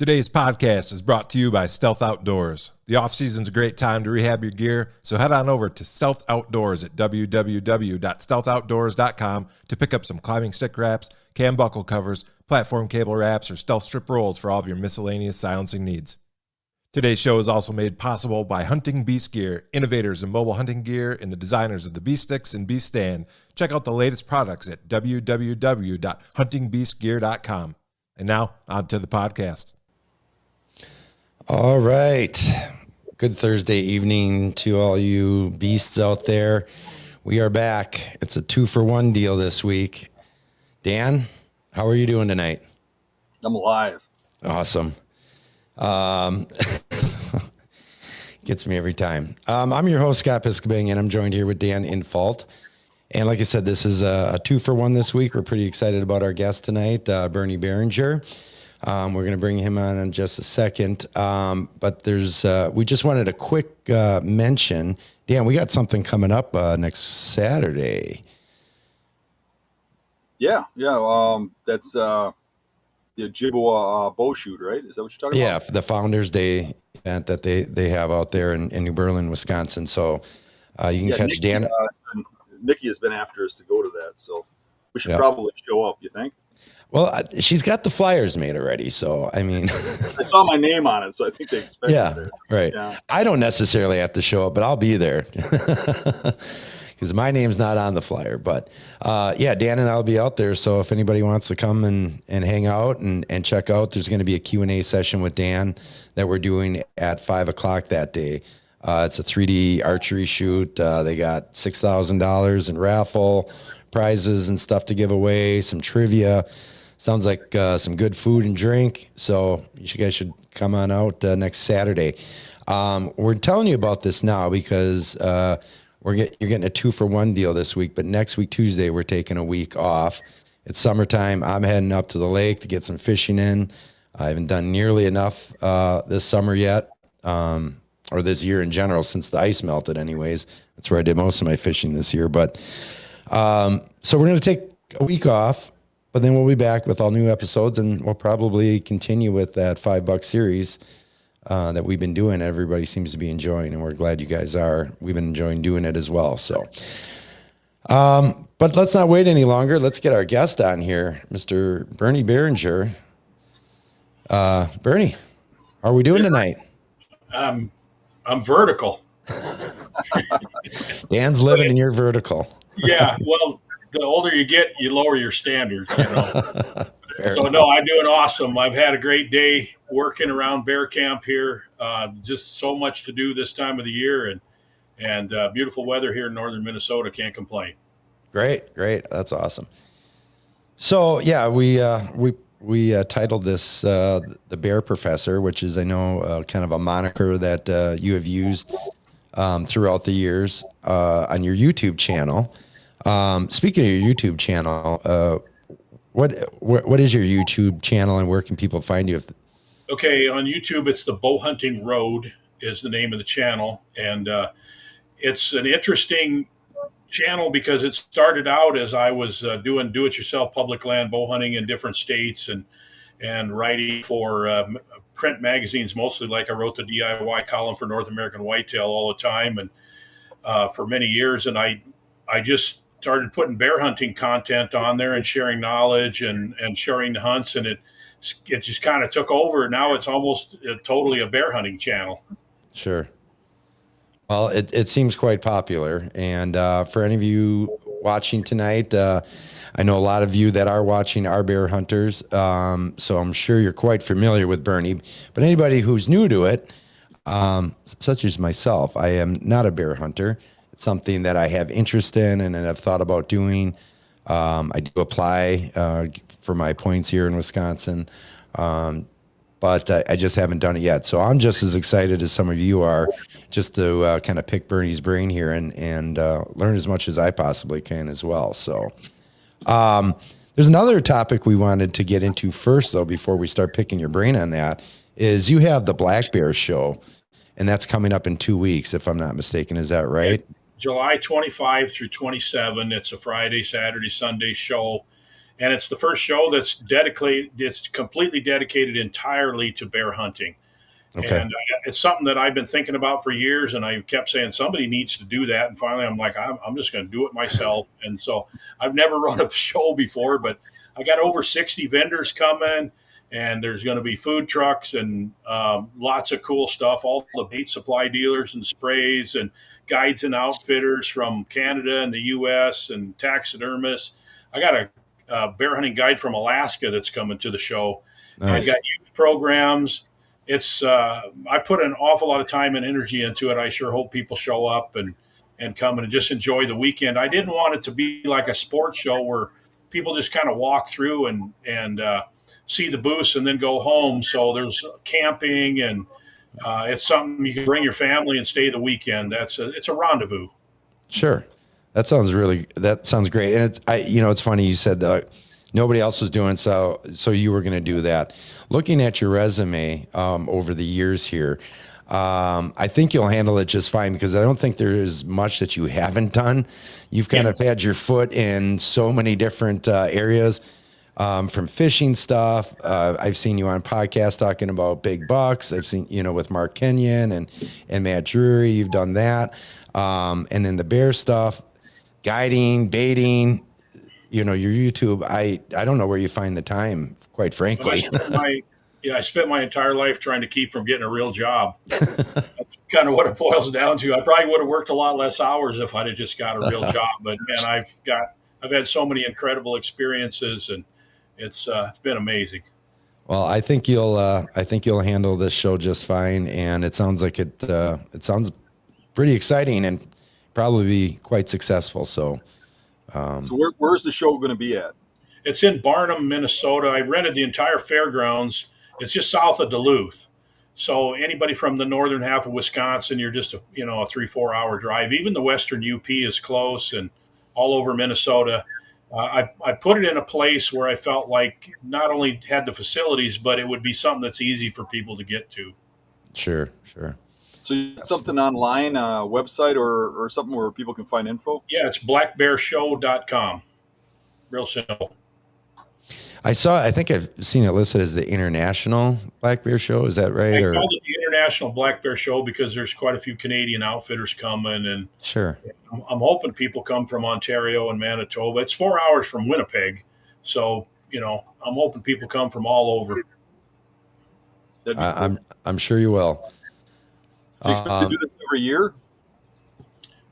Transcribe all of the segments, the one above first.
Today's podcast is brought to you by Stealth Outdoors. The off-season's a great time to rehab your gear, so head on over to Stealth Outdoors at www.stealthoutdoors.com to pick up some climbing stick wraps, cam buckle covers, platform cable wraps, or stealth strip rolls for all of your miscellaneous silencing needs. Today's show is also made possible by Hunting Beast Gear, innovators in mobile hunting gear and the designers of the Beast Sticks and Beast Stand. Check out the latest products at www.huntingbeastgear.com. And now, on to the podcast. All right. Good Thursday evening to all you beasts out there. We are back. It's a 2-for-1 deal this week. Dan, how are you doing tonight? I'm alive. Awesome. Gets me every time. I'm your host, Scott Biskobing, and I'm joined here with Dan Infault. And like I said, this is a 2-for-1 this week. We're pretty excited about our guest tonight, Bernie Barringer. We're going to bring him on in just a second. But we just wanted a quick mention. Dan, we got something coming up next Saturday. Yeah. That's the Ojibwa bow shoot, right? Is that what you're talking about? Yeah, the Founders Day event that they have out there in New Berlin, Wisconsin. So you can catch Nikki, Dan. Nikki has been after us to go to that, so we should probably show up, you think? Well, she's got the flyers made already, so I mean, I saw my name on it, so I think they expect me there. Right. Yeah. I don't necessarily have to show up, but I'll be there because my name's not on the flyer. But Dan and I'll be out there. So if anybody wants to come and hang out and check out, there's going to be a Q&A session with Dan that we're doing at 5:00 that day. It's a 3D archery shoot. They got $6,000 in raffle prizes and stuff to give away, some trivia. Sounds like some good food and drink. So you guys should come on out next Saturday. We're telling you about this now because you're getting a 2-for-1 deal this week. But next week, Tuesday, we're taking a week off. It's summertime. I'm heading up to the lake to get some fishing in. I haven't done nearly enough this summer yet, or this year in general, since the ice melted anyways. That's where I did most of my fishing this year. But so we're going to take a week off. But then we'll be back with all new episodes, and we'll probably continue with that $5 series that we've been doing. Everybody seems to be enjoying, and we're glad you guys are. We've been enjoying doing it as well. So, but let's not wait any longer. Let's get our guest on here, Mr. Bernie Barringer. Bernie, how are we doing tonight? I'm vertical. Dan's living in your vertical. Yeah, well, the older you get, you lower your standards, So, no, I'm doing awesome. I've had a great day working around bear camp here. Just so much to do this time of the year, and beautiful weather here in northern Minnesota. Can't complain. Great. That's awesome. So, yeah, we titled this The Bear Professor, which is, I know, kind of a moniker that you have used throughout the years on your YouTube channel. Speaking of your YouTube channel, what is your YouTube channel and where can people find you? Okay, on YouTube, it's the Bow Hunting Road is the name of the channel, and it's an interesting channel because it started out as I was doing do-it-yourself public land bow hunting in different states and writing for print magazines, mostly. Like I wrote the DIY column for North American Whitetail all the time, and for many years, and I just started putting bear hunting content on there and sharing knowledge and sharing the hunts, and it just kind of took over. Now it's almost totally a bear hunting channel. Sure. Well, it seems quite popular. And for any of you watching tonight, I know a lot of you that are watching are bear hunters. So I'm sure you're quite familiar with Bernie. But anybody who's new to it, such as myself, I am not a bear hunter. Something that I have interest in and I've thought about doing. I do apply for my points here in Wisconsin, but I just haven't done it yet. So I'm just as excited as some of you are just to kind of pick Bernie's brain here and learn as much as I possibly can as well. So there's another topic we wanted to get into first, though, before we start picking your brain on that, is you have the Black Bear Show, and that's coming up in 2 weeks, if I'm not mistaken. Is that right? July 25 through 27. It's a Friday, Saturday, Sunday show. and it's the first show that's dedicated. It's completely dedicated entirely to bear hunting. Okay. And it's something that I've been thinking about for years, and I kept saying somebody needs to do that. And finally, I'm like, I'm just going to do it myself. And so I've never run a show before, but I got over 60 vendors coming, and there's going to be food trucks and lots of cool stuff. All the bait supply dealers and sprays and guides and outfitters from Canada and the U.S. and taxidermists. I got a bear hunting guide from Alaska that's coming to the show. Nice. I got youth programs. It's I put an awful lot of time and energy into it. I sure hope people show up and come and just enjoy the weekend. I didn't want it to be like a sports show where people just kind of walk through and see the booths and then go home. So there's camping, and it's something you can bring your family and stay the weekend. It's a rendezvous. Sure. That sounds great. And it's funny you said that nobody else was doing so you were going to do that. Looking at your resume over the years here, I think you'll handle it just fine, because I don't think there is much that you haven't done. You've kind of had your foot in so many different areas, from fishing stuff. I've seen you on podcasts talking about big bucks. I've seen, with Mark Kenyon and Matt Drury, you've done that. And then the bear stuff, guiding, baiting, your YouTube. I don't know where you find the time, quite frankly. I spent my entire life trying to keep from getting a real job. That's kind of what it boils down to. I probably would have worked a lot less hours if I'd have just got a real job. But man, I've had so many incredible experiences, and it's been amazing. Well, I think you'll handle this show just fine, and it sounds like it sounds pretty exciting and probably be quite successful. So where's the show going to be at? It's in Barnum, Minnesota. I rented the entire fairgrounds. It's just south of Duluth. So anybody from the northern half of Wisconsin, you're just a 3-4 hour drive. Even the western UP is close, and all over Minnesota. I put it in a place where I felt like not only had the facilities, but it would be something that's easy for people to get to. Sure. So you got something online, website or something where people can find info? Yeah, it's blackbearshow.com. Real simple. I think I've seen it listed as the International Black Bear Show. Is that right? I called it the International Black Bear Show because there's quite a few Canadian outfitters coming, and sure, I'm hoping people come from Ontario and Manitoba. It's 4 hours from Winnipeg, so I'm hoping people come from all over. I'm sure you will. Do you expect to do this every year?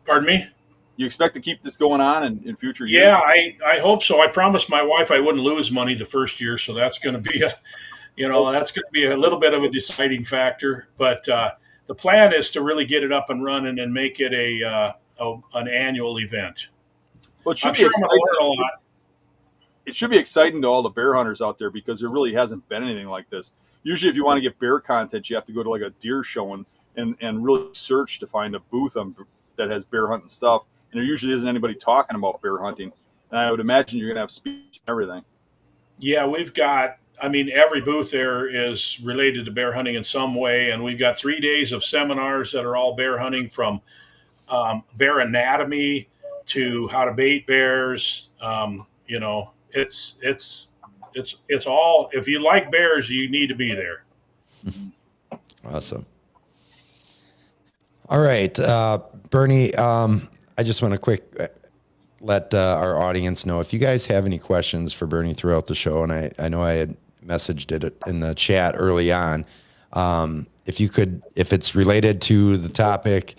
Pardon me? You expect to keep this going on in future years? Yeah, I hope so. I promised my wife I wouldn't lose money the first year, so that's going to be a little bit of a deciding factor. But the plan is to really get it up and running and make it an annual event. Well, it should be exciting. A lot. It should be exciting to all the bear hunters out there, because there really hasn't been anything like this. Usually, if you want to get bear content, you have to go to like a deer show and really search to find a booth that has bear hunting stuff. And there usually isn't anybody talking about bear hunting. And I would imagine you're going to have speech and everything. Yeah, we've got, every booth there is related to bear hunting in some way. And we've got 3 days of seminars that are all bear hunting, from bear anatomy to how to bait bears. It's all, if you like bears, you need to be there. Awesome. All right, Bernie, I just want to let our audience know if you guys have any questions for Bernie throughout the show, and I know I had messaged it in the chat early on. If it's related to the topic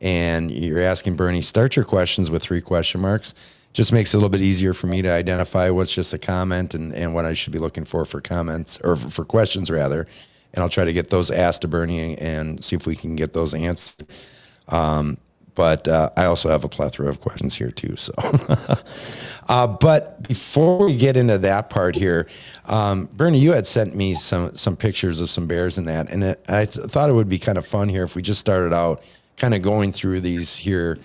and you're asking Bernie, start your questions with 3 question marks. Just makes it a little bit easier for me to identify what's just a comment and what I should be looking for comments, or for questions rather. And I'll try to get those asked to Bernie and see if we can get those answered. But I also have a plethora of questions here too. So, but before we get into that part here, Bernie, you had sent me some pictures of some bears and that, and I thought it would be kind of fun here if we just started out kind of going through these here,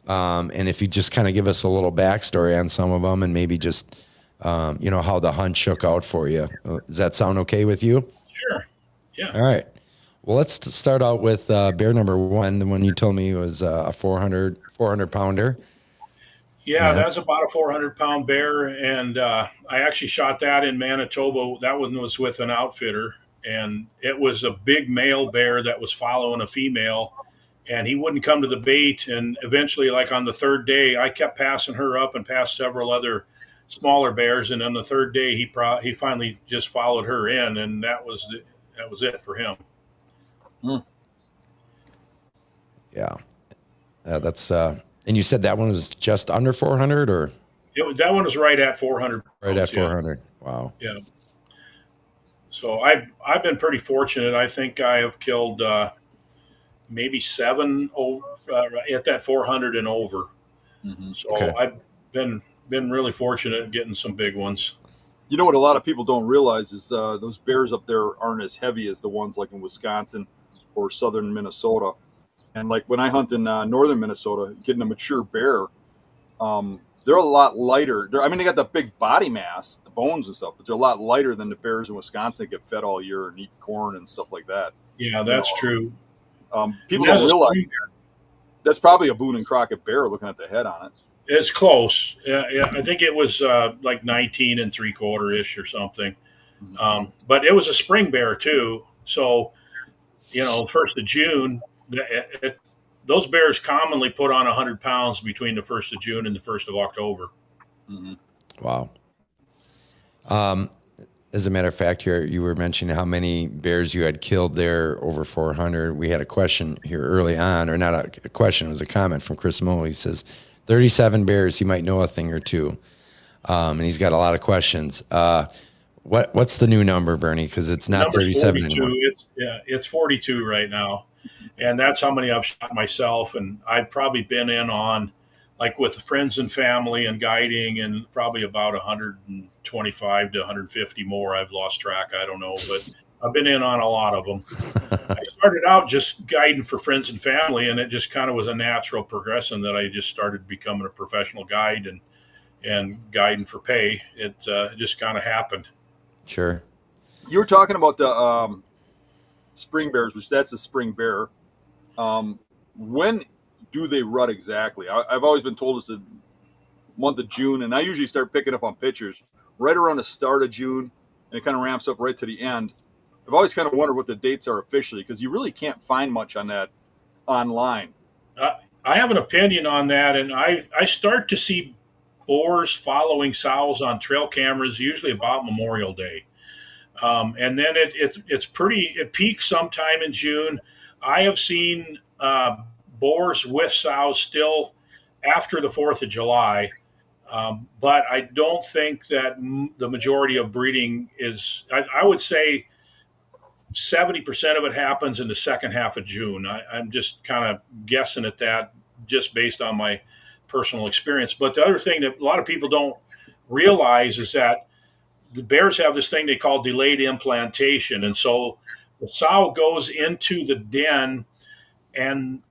and if you just kind of give us a little backstory on some of them, and maybe just how the hunt shook out for you. Does that sound okay with you? Sure. Yeah. All right. Well, let's start out with bear number 1. The one you told me was a 400 pounder. Yeah, that's about a 400-pound bear, and I actually shot that in Manitoba. That one was with an outfitter, and it was a big male bear that was following a female, and he wouldn't come to the bait. And eventually, like on the third day, I kept passing her up and passed several other smaller bears, and on the third day, he finally just followed her in, and that was it for him. Yeah, that's. And you said that one was just under 400, or That one was right at 400. right at 400. Yeah. Wow. Yeah. So I've been pretty fortunate. I think I have killed maybe 7 at that 400 and over. Mm-hmm. So okay. I've been really fortunate in getting some big ones. You know what a lot of people don't realize is those bears up there aren't as heavy as the ones like in Wisconsin or southern Minnesota. And like when I hunt in northern Minnesota, getting a mature bear, they're a lot lighter. They got the big body mass, the bones and stuff, but they're a lot lighter than the bears in Wisconsin that get fed all year and eat corn and stuff like that. Yeah, that's true. People don't realize that's probably a Boone and Crockett bear looking at the head on it. It's close. Yeah, I think it was like 19 3/4-ish or something. Mm-hmm. But it was a spring bear too. So, 1st of June, those bears commonly put on 100 pounds between the 1st of June and the 1st of October. Mm-hmm. Wow. As a matter of fact, here you were mentioning how many bears you had killed there, over 400. We had a question here early on, or not a question, it was a comment from Chris Moe. He says, 37 bears, he might know a thing or two. And he's got a lot of questions. What's the new number, Bernie? Because it's not 37 anymore. It's 42 right now. And that's how many I've shot myself. And I've probably been in on, like with friends and family and guiding, and probably about 125 to 150 more. I've lost track. I don't know. But I've been in on a lot of them. I started out just guiding for friends and family, and it just kind of was a natural progression that I just started becoming a professional guide and guiding for pay. It just kind of happened. Sure. You were talking about the spring bears, which that's a spring bear. When do they rut exactly? I've always been told it's the month of June, and I usually start picking up on pictures right around the start of June, and it kind of ramps up right to the end. I've always kind of wondered what the dates are officially, because you really can't find much on that online. I have an opinion on that, and I start to see boars following sows on trail cameras usually about Memorial Day. And then it peaks sometime in June. I have seen boars with sows still after the 4th of July. But I don't think that the majority of breeding is, I would say 70% of it happens in the second half of June. I'm just kind of guessing at that just based on my personal experience. But the other thing that a lot of people don't realize is that the bears have this thing they call delayed implantation. And so the sow goes into the den, and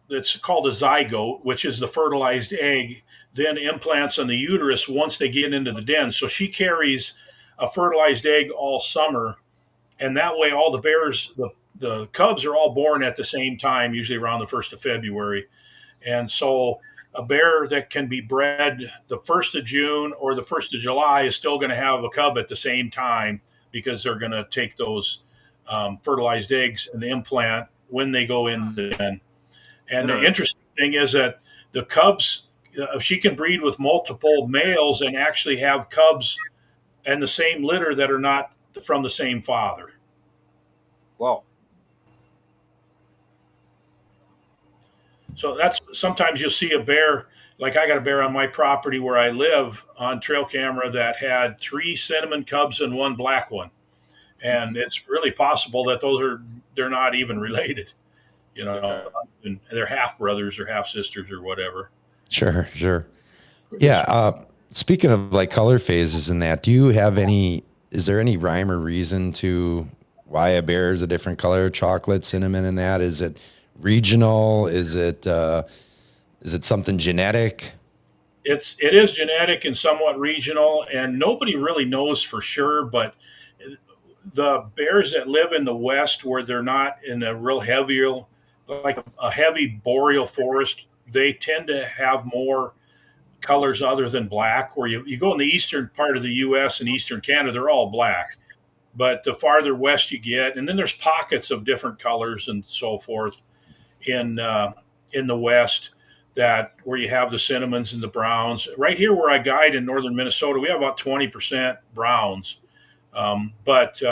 it's called a zygote, which is the fertilized egg, then implants on the uterus once they get into the den. So she carries a fertilized egg all summer. And that way all the bears, the cubs are all born at the same time, usually around the 1st of February. And so a bear that can be bred the 1st of June or the 1st of July is still going to have a cub at the same time, because they're going to take those fertilized eggs and implant when they go in the den. And the interesting thing is that the cubs, she can breed with multiple males and actually have cubs and the same litter that are not from the same father. Wow. So that's, sometimes you'll see a bear, like I got a bear on my property where I live on trail camera that had 3 cinnamon cubs and 1 black one. And it's really possible that they're not even related, and they're half brothers or half sisters or whatever. Sure. Yeah. Speaking of like color phases and that, is there any rhyme or reason to why a bear is a different color? Chocolate, cinnamon, and that? Is it regional? Is it something genetic? It is genetic and somewhat regional, and nobody really knows for sure. But the bears that live in the West, where they're not in a real heavy, like a heavy boreal forest, they tend to have more colors other than black. Where you go in the eastern part of the U.S. and eastern Canada, they're all black. But the farther west you get, and then there's pockets of different colors and so forth in the west, that where you have the cinnamons and the browns. Right here where I guide in northern Minnesota, we have about 20% browns. But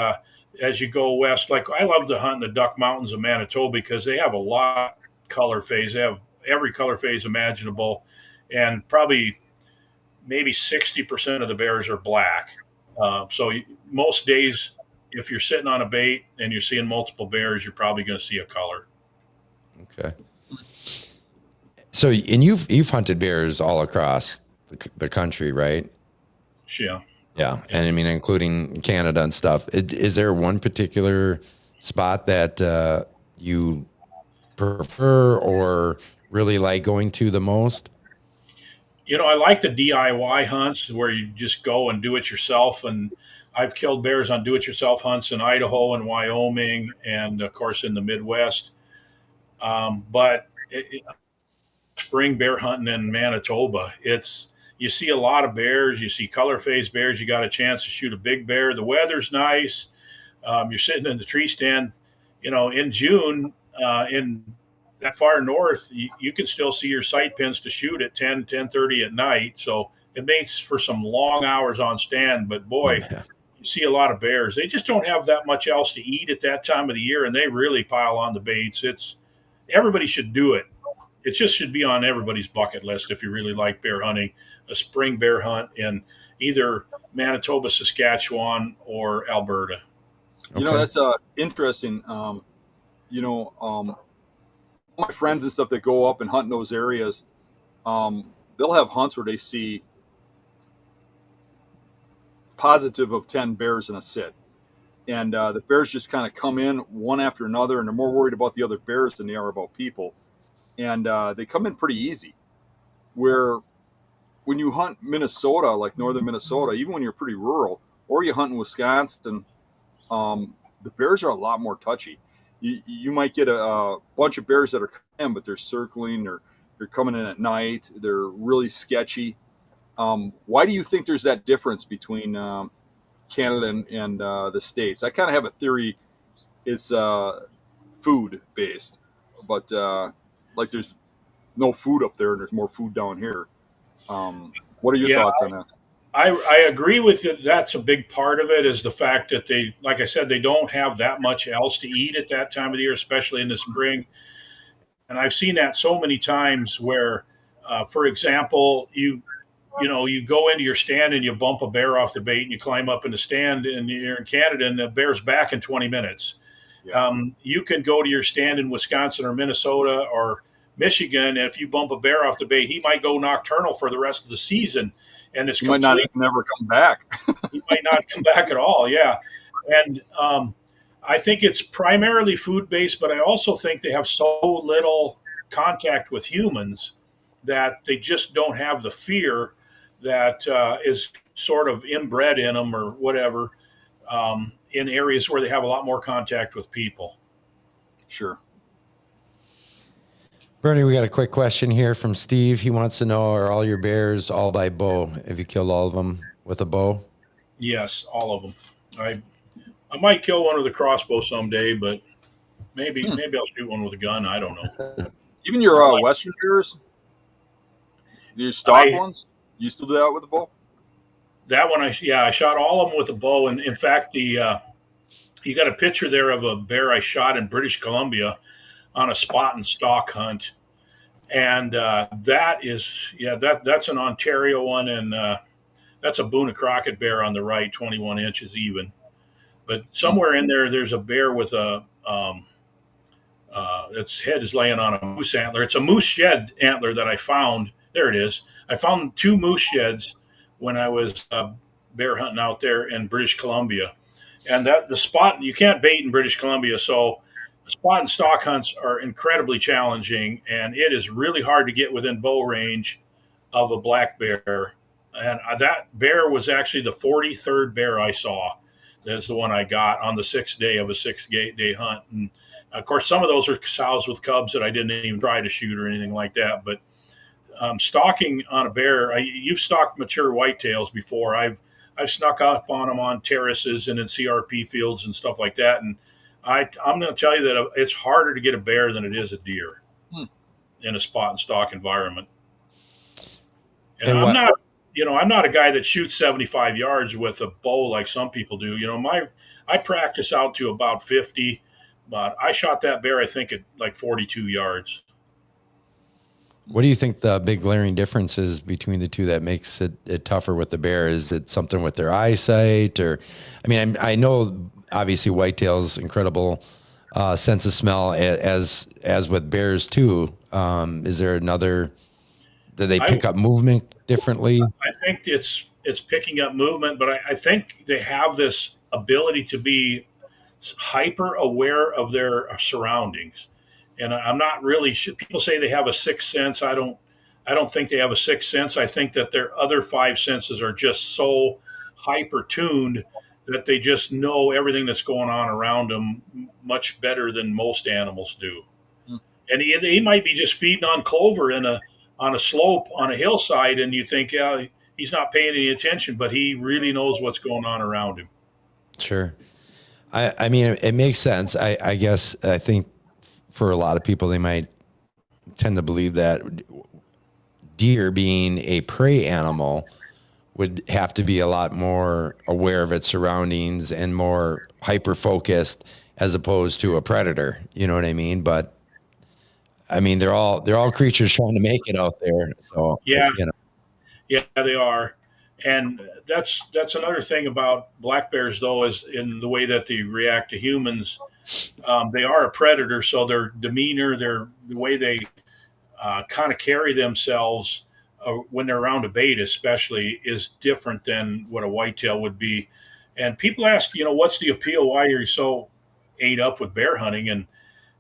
as you go west, like I love to hunt in the Duck Mountains of Manitoba because they have a lot of color phase. They have every color phase imaginable, and probably maybe 60% of the bears are black. So most days, if you're sitting on a bait and you're seeing multiple bears, you're probably going to see a color. Okay. So, and you've hunted bears all across the country, right? Yeah. Yeah. And I mean, including Canada and stuff. Is there one particular spot that you prefer or really like going to the most? I like the DIY hunts where you just go and do it yourself. And I've killed bears on do-it-yourself hunts in Idaho and Wyoming, and of course in the Midwest. But spring bear hunting in Manitoba, you see a lot of bears. You see color phase bears. You got a chance to shoot a big bear. The weather's nice. You're sitting in the tree stand. In June, in that far north, you can still see your sight pins to shoot at 10:30 at night. So it makes for some long hours on stand. But boy, you see a lot of bears. They just don't have that much else to eat at that time of the year, and they really pile on the baits. Everybody should do it. It just should be on everybody's bucket list if you really like bear hunting, a spring bear hunt in either Manitoba, Saskatchewan, or Alberta. Okay. That's interesting. My friends and stuff that go up and hunt in those areas, they'll have hunts where they see positive of 10 bears in a sit. And the bears just kind of come in one after another, and they're more worried about the other bears than they are about people. And they come in pretty easy. Where when you hunt Minnesota, like northern Minnesota, even when you're pretty rural, or you hunt in Wisconsin, the bears are a lot more touchy. You might get a bunch of bears that are coming in, but they're circling, or they're coming in at night. They're really sketchy. Why do you think there's that difference between Canada and the States? I kind of have a theory it's food based, but like there's no food up there and there's more food down here. What are your thoughts on that? I agree with you. That's a big part of it, is the fact that they, like I said, they don't have that much else to eat at that time of the year, especially in the spring. And I've seen that so many times where, for example, you go into your stand and you bump a bear off the bait and you climb up in the stand and you're in Canada and the bear's back in 20 minutes. Yeah. You can go to your stand in Wisconsin or Minnesota or Michigan, and if you bump a bear off the bait, he might go nocturnal for the rest of the season. And it's might not even never come back. He might not come back at all. Yeah. And I think it's primarily food based, but I also think they have so little contact with humans that they just don't have the fear that is sort of inbred in them or whatever, in areas where they have a lot more contact with people. Sure. Bernie, we got a quick question here from Steve. He wants to know, are all your bears all by bow? Have you killed all of them with a bow? Yes, all of them. I might kill one with a crossbow someday, but maybe I'll shoot one with a gun. I don't know. Even your Western bears? Your stock ones? You still do that with a bow? That one, I shot all of them with a bow. And in fact, you got a picture there of a bear I shot in British Columbia on a spot and stalk hunt. And that's an Ontario one. And that's a Boone and Crockett bear on the right, 21 inches even. But somewhere in there's a bear with its head is laying on a moose antler. It's a moose shed antler that I found. There it is. I found 2 moose sheds when I was bear hunting out there in British Columbia. And the spot, you can't bait in British Columbia, so spot and stalk hunts are incredibly challenging, and it is really hard to get within bow range of a black bear. And that bear was actually the 43rd bear I saw. is the one I got on the 6th day of a 6-day hunt. And of course, some of those are sows with cubs that I didn't even try to shoot or anything like that. But stalking on a bear, you've stalked mature whitetails before. I've snuck up on them on terraces and in CRP fields and stuff like that. And I'm going to tell you that it's harder to get a bear than it is a deer in a spot and stalk environment. And I'm not a guy that shoots 75 yards with a bow like some people do. I practice out to about 50, but I shot that bear, I think, at like 42 yards. What do you think the big glaring difference is between the two that makes it tougher with the bear? Is it something with their eyesight, or, I mean, I know obviously whitetails incredible sense of smell as with bears too. Is there another? Do they pick up movement differently? I think it's picking up movement, but I think they have this ability to be hyper aware of their surroundings. And I'm not really sure. People say they have a sixth sense. I don't think they have a sixth sense. I think that their other 5 senses are just so hyper tuned that they just know everything that's going on around them much better than most animals do. And he might be just feeding on clover on a slope on a hillside, and you think, yeah, he's not paying any attention, but he really knows what's going on around him. Sure. I mean, it makes sense. I guess I think for a lot of people, they might tend to believe that deer, being a prey animal, would have to be a lot more aware of its surroundings and more hyper focused as opposed to a predator. You know what I mean? But I mean, they're all creatures trying to make it out there. So yeah, yeah, they are. And that's another thing about black bears, though, is in the way that they react to humans. They are a predator, so their demeanor, the way they kind of carry themselves when they're around a bait, especially, is different than what a whitetail would be. And people ask, what's the appeal? Why are you so ate up with bear hunting? And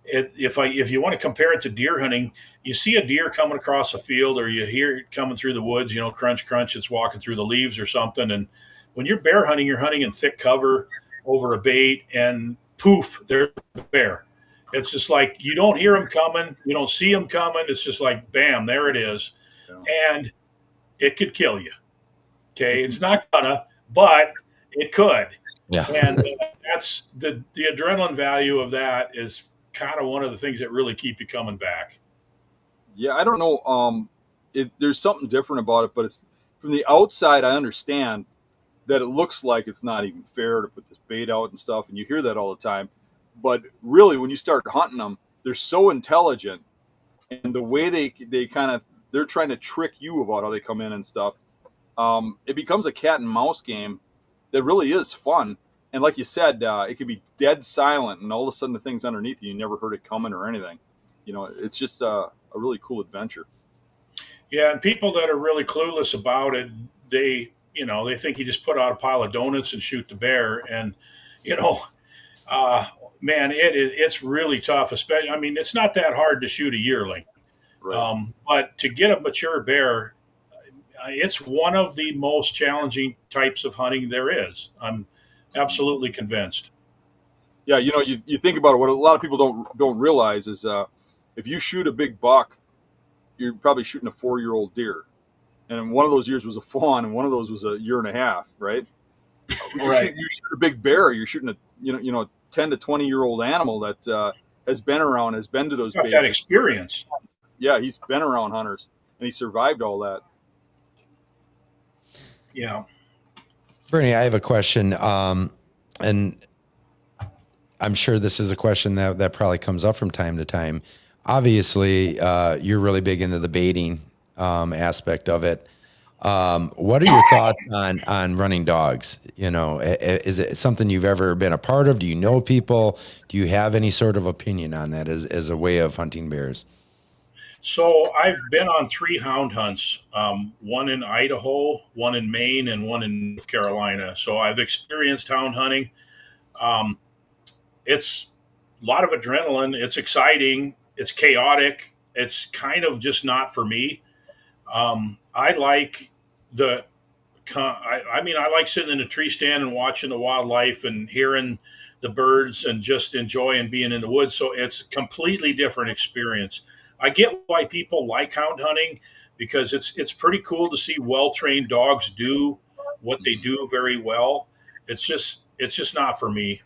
if you want to compare it to deer hunting, you see a deer coming across a field, or you hear it coming through the woods, crunch, crunch, it's walking through the leaves or something. And when you're bear hunting, you're hunting in thick cover over a bait, and poof, there's a bear. It's just like, you don't hear them coming, you don't see them coming. It's just like, bam, there it is. Yeah. And it could kill you. Okay. It's not gonna, but it could. Yeah. And that's the adrenaline value of that is kind of one of the things that really keep you coming back. Yeah, I don't know. There's something different about it, but it's from the outside. I understand that it looks like it's not even fair to put this bait out and stuff, and you hear that all the time. But really, when you start hunting them, they're so intelligent, and the way they're trying to trick you about how they come in and stuff. It becomes a cat and mouse game that really is fun. And like you said, it could be dead silent, and all of a sudden the thing's underneath you. You never heard it coming or anything. It's just a really cool adventure. Yeah, and people that are really clueless about it, they think you just put out a pile of donuts and shoot the bear. And, man, it's really tough. Especially, I mean, it's not that hard to shoot a yearling. Right. But to get a mature bear, it's one of the most challenging types of hunting there is. I'm absolutely convinced. Yeah, you think about it. What a lot of people don't realize is if you shoot a big buck, you're probably shooting a 4-year-old deer, and one of those years was a fawn, and one of those was a year and a half, right? Right. You shoot a big bear, you're shooting a 10 to 20-year-old animal that has been to those baits. That experience. Yeah, he's been around hunters, and he survived all that. Yeah. Bernie, I have a question, and I'm sure this is a question that probably comes up from time to time. Obviously, you're really big into the baiting aspect of it. What are your thoughts on running dogs? Is it something you've ever been a part of? Do you know people? Do you have any sort of opinion on that as a way of hunting bears? So I've been on 3 hound hunts, one in Idaho, one in Maine, and one in North Carolina. So I've experienced hound hunting. It's a lot of adrenaline. It's exciting. It's chaotic. It's kind of just not for me. I like the I mean, I like sitting in a tree stand and watching the wildlife and hearing the birds and just enjoying being in the woods. So it's a completely different experience. I get why people like hound hunting because it's pretty cool to see well-trained dogs do what they do very well. It's just not for me.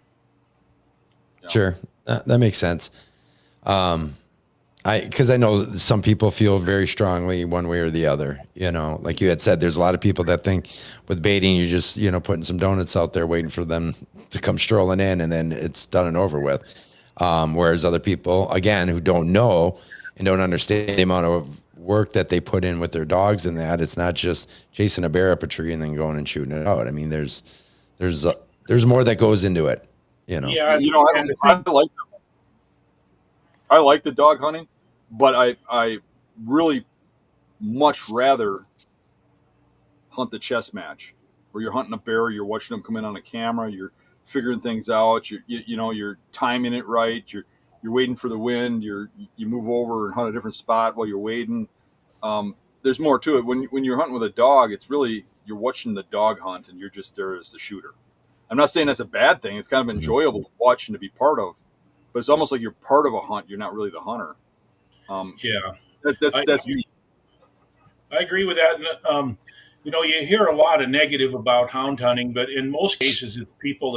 Sure. That makes sense. Because I know some people feel very strongly one way or the other. Like you had said, there's a lot of people that think with baiting, you're just, putting some donuts out there waiting for them to come strolling in and then it's done and over with. Whereas other people, again, who don't know and don't understand the amount of work that they put in with their dogs and that, it's not just chasing a bear up a tree and then going and shooting it out. I mean, there's more that goes into it, Yeah, I like the dog hunting, but I really much rather hunt the chess match where you're hunting a bear, you're watching them come in on a camera, you're figuring things out, you're timing it right, you're waiting for the wind, you move over and hunt a different spot while you're waiting. There's more to it. When you're hunting with a dog, it's really you're watching the dog hunt and you're just there as the shooter. I'm not saying that's a bad thing. It's kind of enjoyable to watch and to be part of, but it's almost like you're part of a hunt. You're not really the hunter. yeah. That's me. I agree with that. And, you hear a lot of negative about hound hunting, but in most cases, it's people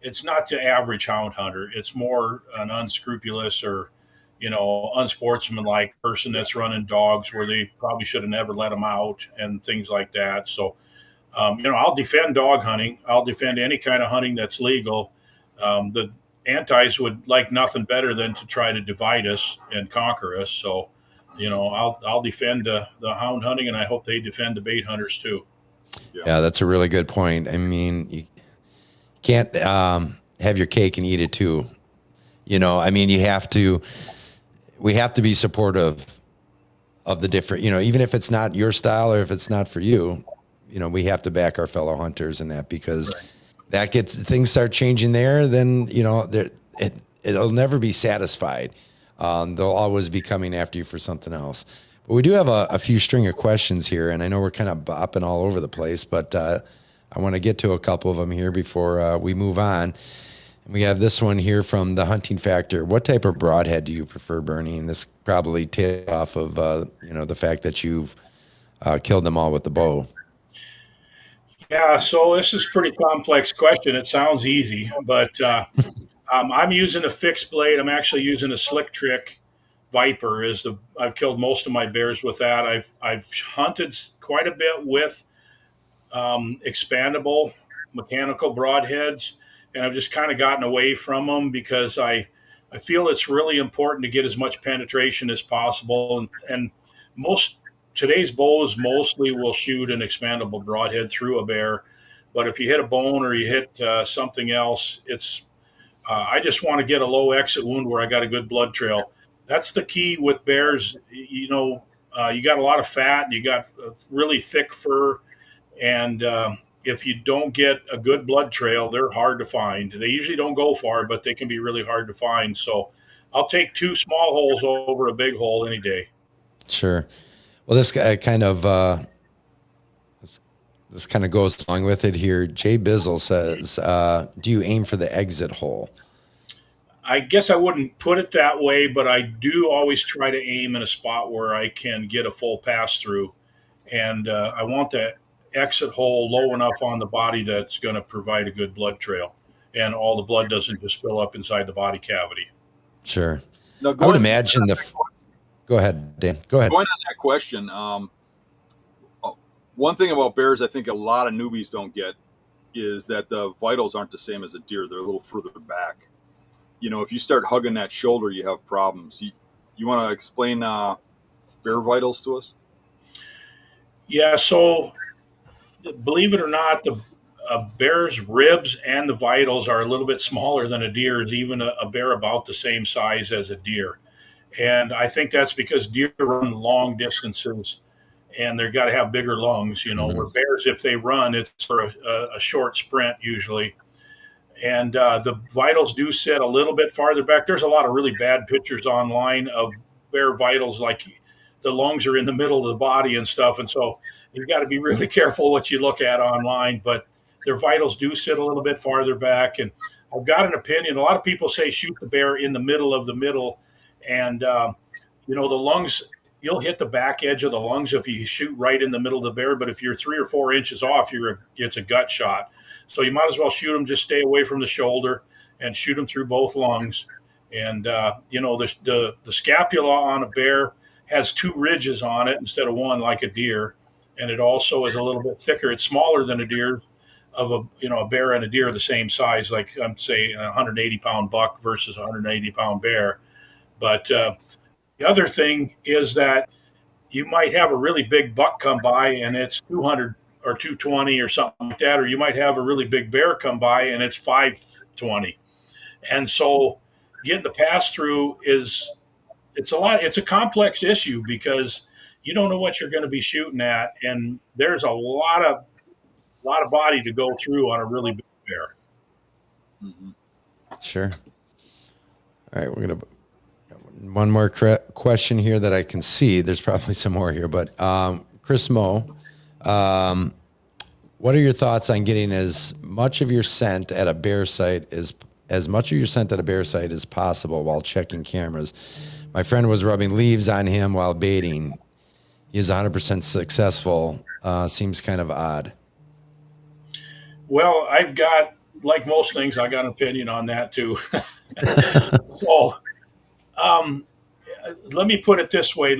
it's not the average hound hunter. It's more an unscrupulous or, unsportsmanlike person that's running dogs where they probably should have never let them out and things like that. So, I'll defend dog hunting. I'll defend any kind of hunting that's legal. The antis would like nothing better than to try to divide us and conquer us. So, I'll defend the hound hunting, and I hope they defend the bait hunters too. Yeah, that's a really good point. I mean, you can't have your cake and eat it too. I mean, we have to be supportive of the different, even if it's not your style or if it's not for you, we have to back our fellow hunters in that because things start changing there, then, it'll never be satisfied. They'll always be coming after you for something else. But we do have a few string of questions here, and I know we're kind of bopping all over the place, but I want to get to a couple of them here before we move on. And we have this one here from the Hunting Factor. What type of broadhead do you prefer, Bernie? And this probably takes off of the fact that you've killed them all with the bow. Yeah, so this is a pretty complex question. It sounds easy, but I'm using a fixed blade. I'm actually using a Slick Trick Viper. I've killed most of my bears with that. I've hunted quite a bit with expandable mechanical broadheads, and I've just kind of gotten away from them because I feel it's really important to get as much penetration as possible. And today's bows mostly will shoot an expandable broadhead through a bear, but if you hit a bone or you hit something else, I just want to get a low exit wound where I got a good blood trail. That's the key with bears. You got a lot of fat, and you got really thick fur, and if you don't get a good blood trail, they're hard to find. They usually don't go far, but they can be really hard to find. So I'll take 2 small holes over a big hole any day. Sure. Well, this guy kind of this kind of goes along with it here. Jay Bizzle says, do you aim for the exit hole? I guess I wouldn't put it that way, but I do always try to aim in a spot where I can get a full pass through. And I want that exit hole low enough on the body that's going to provide a good blood trail. And all the blood doesn't just fill up inside the body cavity. Sure. Now, I would imagine go ahead, Dan. Go ahead. Going on that question, one thing about bears I think a lot of newbies don't get is that the vitals aren't the same as a deer. They're a little further back. If you start hugging that shoulder, you have problems. You want to explain bear vitals to us? Yeah, so believe it or not, a bear's ribs and the vitals are a little bit smaller than a deer's, even a bear about the same size as a deer. And I think that's because deer run long distances and they've got to have bigger lungs, where bears, if they run, it's for a short sprint usually. And the vitals do sit a little bit farther back. There's a lot of really bad pictures online of bear vitals, like the lungs are in the middle of the body and stuff. And so you've got to be really careful what you look at online, but their vitals do sit a little bit farther back. And I've got an opinion. A lot of people say shoot the bear in the middle of the middle. And, the lungs, you'll hit the back edge of the lungs if you shoot right in the middle of the bear. But if you're 3 or 4 inches off, it's a gut shot. So you might as well shoot them, just stay away from the shoulder and shoot them through both lungs. And, the scapula on a bear has 2 ridges on it instead of 1 like a deer. And it also is a little bit thicker. It's smaller than a deer of a bear and a deer the same size, like I'm saying a 180-pound buck versus a 180-pound bear. But the other thing is that you might have a really big buck come by and it's 200 or 220 or something like that, or you might have a really big bear come by and it's 520. And so getting the pass through it's a complex issue because you don't know what you're going to be shooting at, and there's a lot of body to go through on a really big bear. Mm-hmm. Sure. All right, we're gonna one more question here that I can see. There's probably some more here, but Chris Moe, what are your thoughts on getting as much of your scent at a bear site as possible while checking cameras? My friend was rubbing leaves on him while baiting. He is 100% successful. Seems kind of odd. Well, like most things, I got an opinion on that too. So, let me put it this way.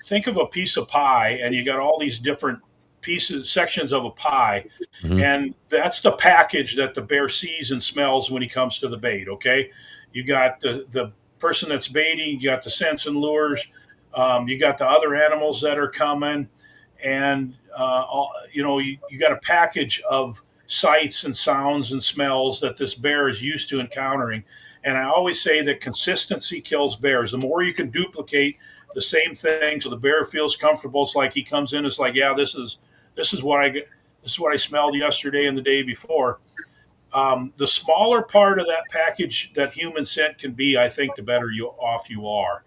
Think of a piece of pie, and you got all these different sections of a pie, Mm-hmm. and that's the package that the bear sees and smells when he comes to the bait. Okay, you got the person that's baiting, you got the scents and lures, you got the other animals that are coming, and you got a package of sights and sounds and smells that this bear is used to encountering. And I always say that consistency kills bears. The more you can duplicate the same thing so the bear feels comfortable, it's like he comes in, it's like, yeah, this is what I smelled yesterday and the day before. The smaller part of that package that human scent can be, I think, the better off you are.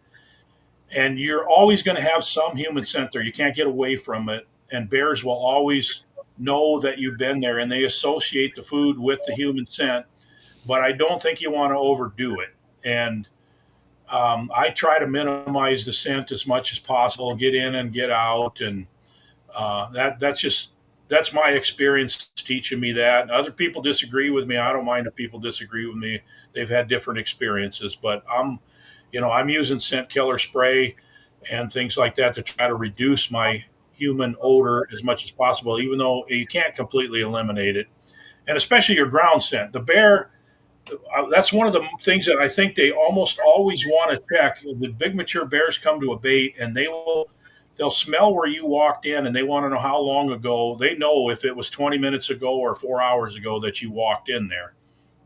And you're always going to have some human scent there. You can't get away from it. And bears will always know that you've been there, and they associate the food with the human scent. But I don't think you want to overdo it. And I try to minimize the scent as much as possible, get in and get out. And that's my experience teaching me that. And other people disagree with me. I don't mind if people disagree with me. They've had different experiences, but I'm using scent killer spray and things like that to try to reduce my human odor as much as possible, even though you can't completely eliminate it. And especially your ground scent. The bear, that's one of the things that I think they almost always want to check. The big mature bears come to a bait and they'll smell where you walked in, and they want to know how long ago. They know if it was 20 minutes ago or 4 hours ago that you walked in there,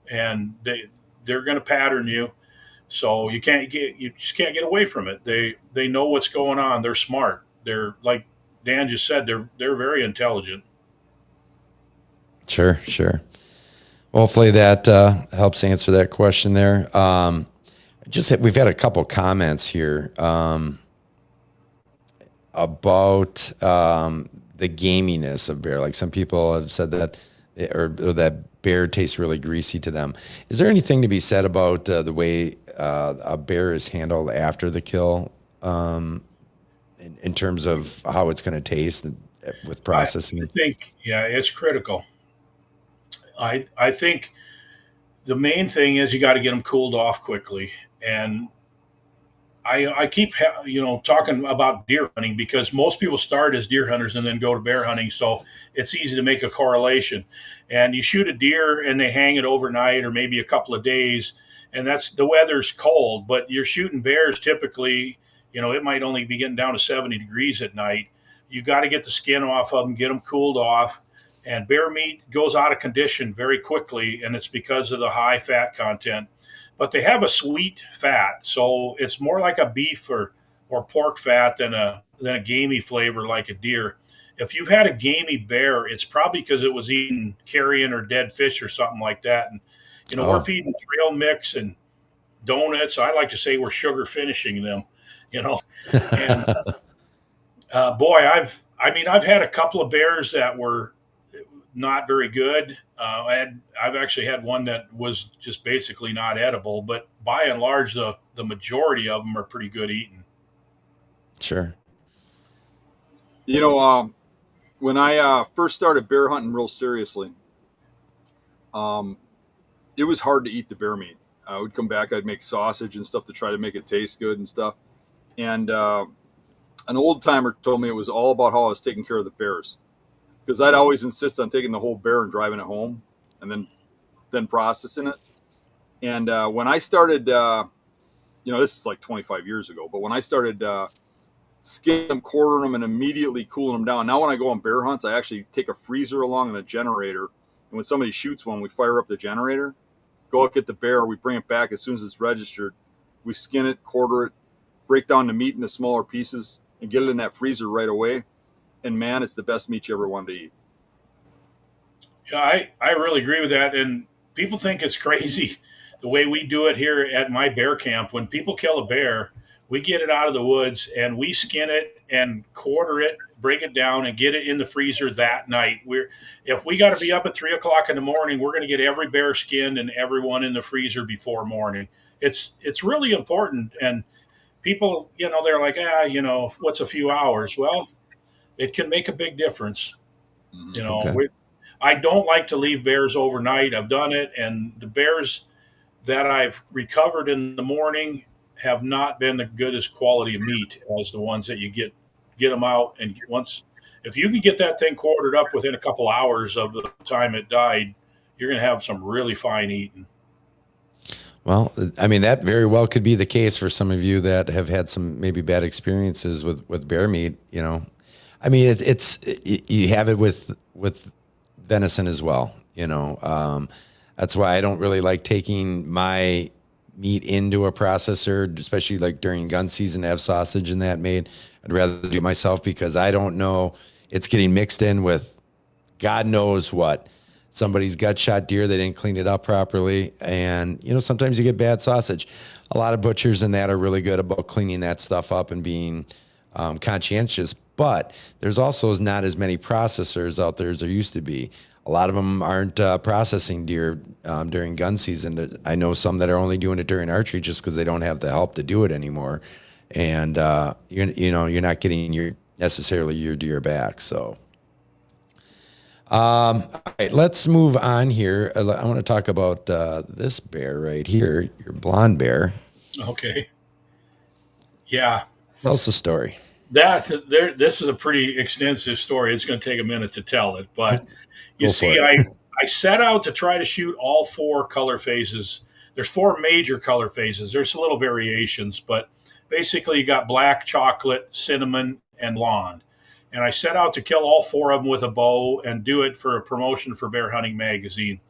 and they're going to pattern you. So you just can't get away from it. They know what's going on. They're smart. They're, like Dan just said, they're very intelligent. Sure. Hopefully that helps answer that question there. We've had a couple comments here about the gaminess of bear. Like some people have said that, or that bear tastes really greasy to them. Is there anything to be said about the way a bear is handled after the kill, in terms of how it's going to taste with processing? I think, yeah, it's critical. I think the main thing is you got to get them cooled off quickly. And I keep talking about deer hunting because most people start as deer hunters and then go to bear hunting, so it's easy to make a correlation. And you shoot a deer and they hang it overnight or maybe a couple of days, and the weather's cold, but you're shooting bears typically, it might only be getting down to 70 degrees at night. You got to get the skin off of them, get them cooled off. And bear meat goes out of condition very quickly, and it's because of the high fat content. But they have a sweet fat, so it's more like a beef or pork fat than a gamey flavor like a deer. If you've had a gamey bear, it's probably because it was eating carrion or dead fish or something like that. And we're feeding trail mix and donuts. I like to say we're sugar finishing them. And Boy, I've had a couple of bears that were not very good. I've actually had one that was just basically not edible, but by and large, the majority of them are pretty good eating. Sure. When I first started bear hunting real seriously, it was hard to eat the bear meat. I would come back, I'd make sausage and stuff to try to make it taste good and stuff. And an old timer told me it was all about how I was taking care of the bears, because I'd always insist on taking the whole bear and driving it home, and then processing it. And when I started, this is like 25 years ago, but when I started skinning them, quartering them, and immediately cooling them down. Now, when I go on bear hunts, I actually take a freezer along and a generator. And when somebody shoots one, we fire up the generator, go out, get the bear, we bring it back as soon as it's registered. We skin it, quarter it, break down the meat into smaller pieces, and get it in that freezer right away. And man, it's the best meat you ever wanted to eat. Yeah, I really agree with that. And people think it's crazy the way we do it here at my bear camp. When people kill a bear, we get it out of the woods and we skin it and quarter it, break it down, and get it in the freezer that night. If we got to be up at 3 o'clock in the morning, we're going to get every bear skinned and everyone in the freezer before morning. It's really important. And people, they're like, what's a few hours? Well, it can make a big difference. Okay. I don't like to leave bears overnight. I've done it, and the bears that I've recovered in the morning have not been the goodest quality of meat as the ones that you get them out. And if you can get that thing quartered up within a couple hours of the time it died, you're going to have some really fine eating. Well, I mean, that very well could be the case for some of you that have had some maybe bad experiences with bear meat. I mean, it's you have it with venison as well. That's why I don't really like taking my meat into a processor, especially like during gun season to have sausage and that made. I'd rather do it myself, because I don't know, it's getting mixed in with God knows what. Somebody's gut shot deer, they didn't clean it up properly. And, sometimes you get bad sausage. A lot of butchers and that are really good about cleaning that stuff up and being conscientious. But there's also not as many processors out there as there used to be. A lot of them aren't processing deer during gun season. I know some that are only doing it during archery just because they don't have the help to do it anymore. And, you're not getting necessarily your deer back. So, all right, let's move on here. I want to talk about this bear right here, your blonde bear. Okay. Yeah. Tell us the story. This is a pretty extensive story. It's going to take a minute to tell it, but you see, I set out to try to shoot all 4 color phases. There's 4 major color phases. There's little variations, but basically you got black, chocolate, cinnamon, and blonde. And I set out to kill all 4 of them with a bow and do it for a promotion for Bear Hunting Magazine.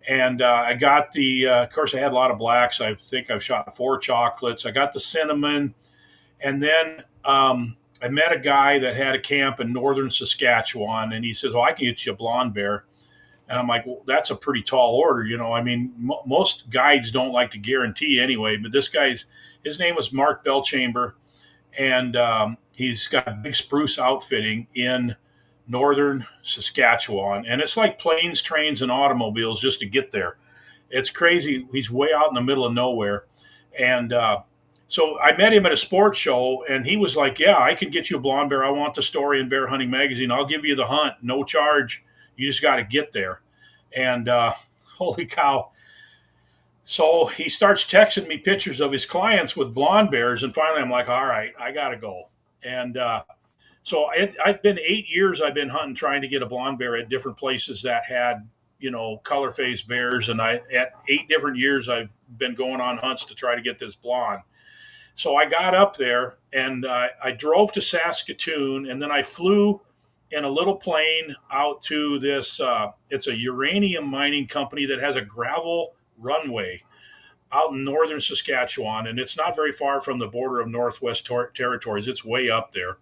And I got of course, I had a lot of blacks. I think I've shot 4 chocolates. I got the cinnamon. And then I met a guy that had a camp in northern Saskatchewan, and he says, "Oh, I can get you a blonde bear." And I'm like, "Well, that's a pretty tall order, I mean, most guides don't like to guarantee anyway." But his name was Mark Belchamber, and he's got Big Spruce Outfitting in northern Saskatchewan, and it's like planes, trains, and automobiles just to get there. It's crazy. He's way out in the middle of nowhere, and so I met him at a sports show, and he was like, "Yeah, I can get you a blonde bear. I want the story in Bear Hunting Magazine. I'll give you the hunt, no charge. You just got to get there." And holy cow. So he starts texting me pictures of his clients with blonde bears, and finally I'm like, all right, I got to go. And so I've been 8 years I've been hunting, trying to get a blonde bear at different places that had, color phase bears. And at 8 different years, I've been going on hunts to try to get this blonde. So I got up there and I drove to Saskatoon, and then I flew in a little plane out to this. It's a uranium mining company that has a gravel runway out in northern Saskatchewan, and it's not very far from the border of Northwest Territories. It's way up there.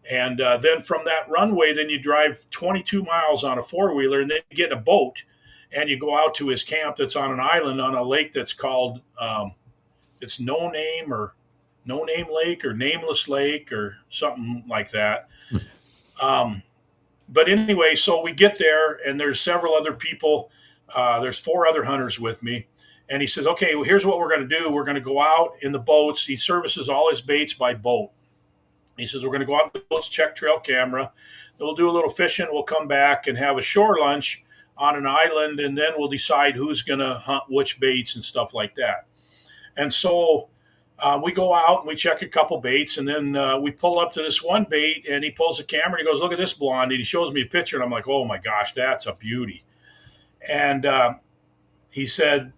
And then from that runway, then you drive 22 miles on a 4-wheeler, and then you get in a boat, and you go out to his camp that's on an island on a lake that's called, it's No No Name Lake or Nameless Lake or something like that. But anyway, so we get there, and there's several other people. There's 4 other hunters with me. And he says, okay, well, here's what we're going to do. We're going to go out in the boats. He services all his baits by boat. He says, we're going to go out in the boats, check trail camera. Then we'll do a little fishing. We'll come back and have a shore lunch on an island, and then we'll decide who's going to hunt which baits and stuff like that. And so we go out and we check a couple baits, and then we pull up to this one bait, and he pulls the camera and he goes, look at this blonde. And he shows me a picture, and I'm like, oh my gosh, that's a beauty. And he said,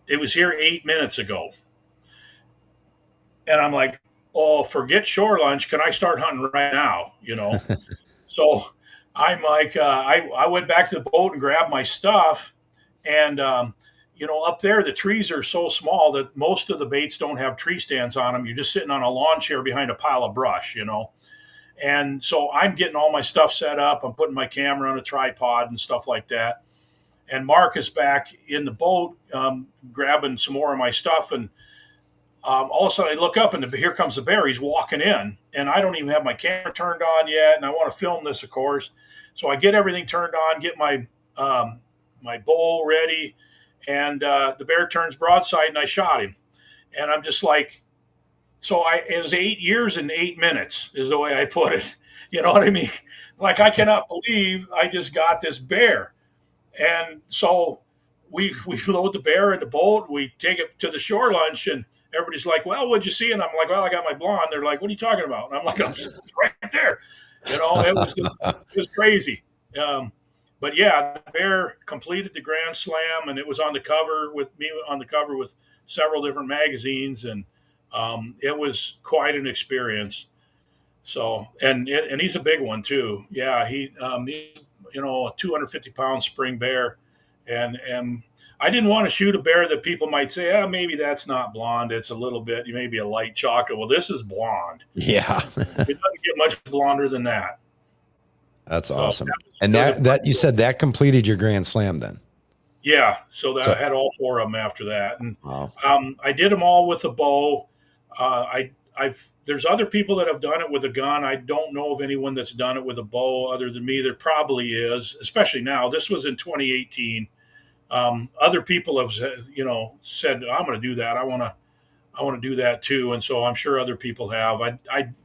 it was here 8 minutes ago. And I'm like, oh, forget shore lunch. Can I start hunting right now? So I'm like, I went back to the boat and grabbed my stuff. And, up there, the trees are so small that most of the baits don't have tree stands on them. You're just sitting on a lawn chair behind a pile of brush, And so I'm getting all my stuff set up. I'm putting my camera on a tripod and stuff like that. And Mark is back in the boat grabbing some more of my stuff. And all of a sudden I look up, and here comes the bear. He's walking in, and I don't even have my camera turned on yet. And I want to film this, of course. So I get everything turned on, get my my bowl ready. And the bear turns broadside, and I shot him. And I'm just like, it was 8 years and 8 minutes is the way I put it. You know what I mean? Like, I cannot believe I just got this bear. And so we load the bear in the boat. We take it to the shore lunch, and everybody's like, well, what'd you see? And I'm like, well, I got my blonde. They're like, what are you talking about? And I'm like, I'm right there. It was crazy. But yeah, the bear completed the Grand Slam, and it was on the cover with me with several different magazines, and it was quite an experience. So, and he's a big one too. Yeah, he a 250-pound spring bear, and I didn't want to shoot a bear that people might say, maybe that's not blonde. It's a little bit, maybe a light chocolate. Well, this is blonde. Yeah, it doesn't get much blonder than that. That's awesome. And that you said that completed your Grand Slam then? Yeah. So I had all 4 of them after that. And wow. I did them all with a bow. There's other people that have done it with a gun. I don't know of anyone that's done it with a bow other than me. There probably is, especially now. This was in 2018. Other people have, said, I'm going to do that. I want to do that too. And so I'm sure other people have.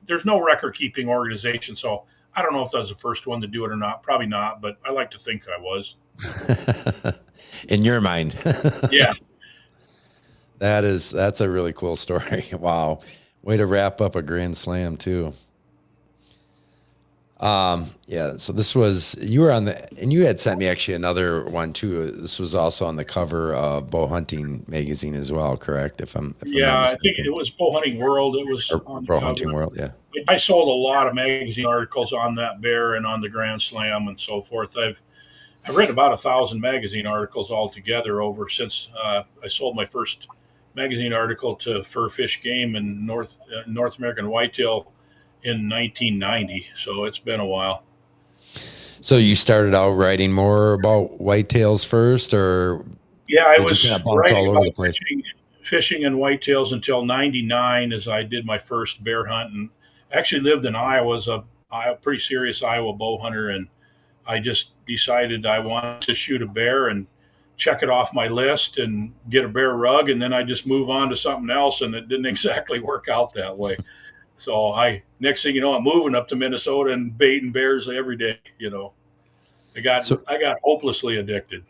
There's no record keeping organization, so I don't know if that was the first one to do it or not. Probably not, but I like to think I was. In your mind. Yeah. That's a really cool story. Wow. Way to wrap up a Grand Slam too. Yeah. So you were and you had sent me actually another one too. This was also on the cover of Bow Hunting magazine as well, correct? If I'm I think it was Bow Hunting World. It was on Bow Hunting World. Yeah. I sold a lot of magazine articles on that bear and on the Grand Slam and so forth. I've written about 1,000 magazine articles altogether since I sold my first magazine article to Fur Fish Game and North American Whitetail in 1990. So it's been a while. So you started out writing more about whitetails first, or I was kind of bounce all over the place? Fishing and whitetails until 99 as I did my first bear hunt, and actually lived in Iowa as a pretty serious Iowa bow hunter. And I just decided I wanted to shoot a bear and check it off my list and get a bear rug. And then I just move on to something else. And it didn't exactly work out that way. So next thing you know, I'm moving up to Minnesota and baiting bears every day. I got hopelessly addicted.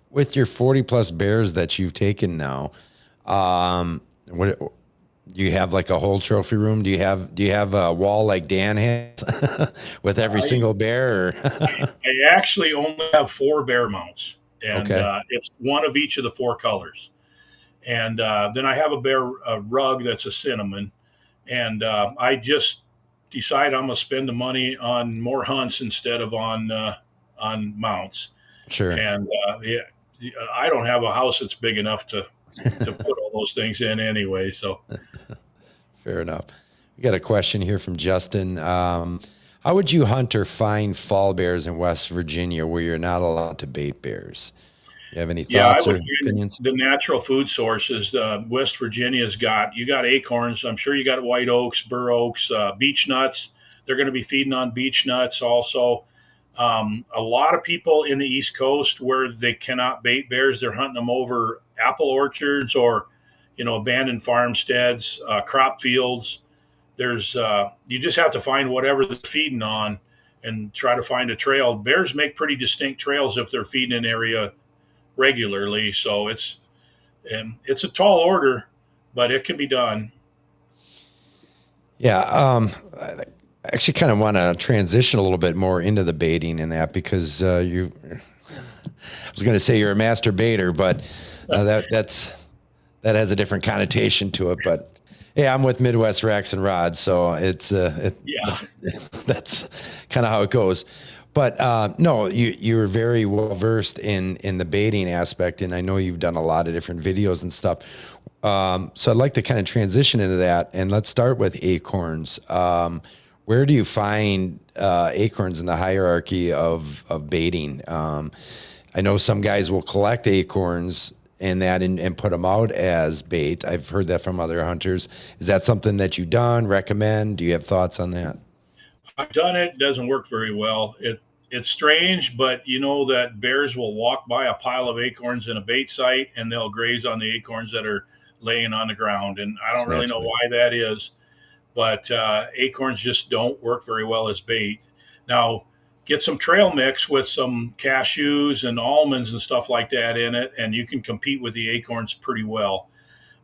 With your 40 plus bears that you've taken now, what do you have, like a whole trophy room? Do you have a wall like Dan has with every single bear? Or? I actually only have 4 bear mounts, and it's one of each of the 4 colors. And then I have a bear rug that's a cinnamon. And I just decided I'm going to spend the money on more hunts instead of on mounts. Sure. And I don't have a house that's big enough to put all those things in anyway. So fair enough. We got a question here from Justin. How would you hunt or find fall bears in West Virginia where you're not allowed to bait bears? You have any Yeah, I thoughts would or find opinions? the natural food sources. West Virginia's you got acorns. I'm sure you got white oaks, bur oaks, beech nuts. They're going to be feeding on beech nuts also. A lot of people in the East Coast where they cannot bait bears, they're hunting them over apple orchards or, abandoned farmsteads, crop fields. You just have to find whatever they're feeding on and try to find a trail. Bears make pretty distinct trails if they're feeding an area regularly. So it's a tall order, but it can be done. Yeah. I actually kind of want to transition a little bit more into the baiting and that because I was going to say you're a master baiter, but that has a different connotation to it. But yeah, I'm with Midwest Racks and Rods, so Yeah. that's kind of how it goes. But no, you're very well versed in the baiting aspect, and I know you've done a lot of different videos and stuff. So I'd like to kind of transition into that, and let's start with acorns. Where do you find acorns in the hierarchy of baiting? I know some guys will collect acorns and put them out as bait. I've heard that from other hunters. Is that something that you've done, recommend? Do you have thoughts on that? I've done it. It doesn't work very well. It's strange, but you know that bears will walk by a pile of acorns in a bait site and they'll graze on the acorns that are laying on the ground. And I don't really know Snatch why that is, but acorns just don't work very well as bait. Now, get some trail mix with some cashews and almonds and stuff like that in it, and you can compete with the acorns pretty well.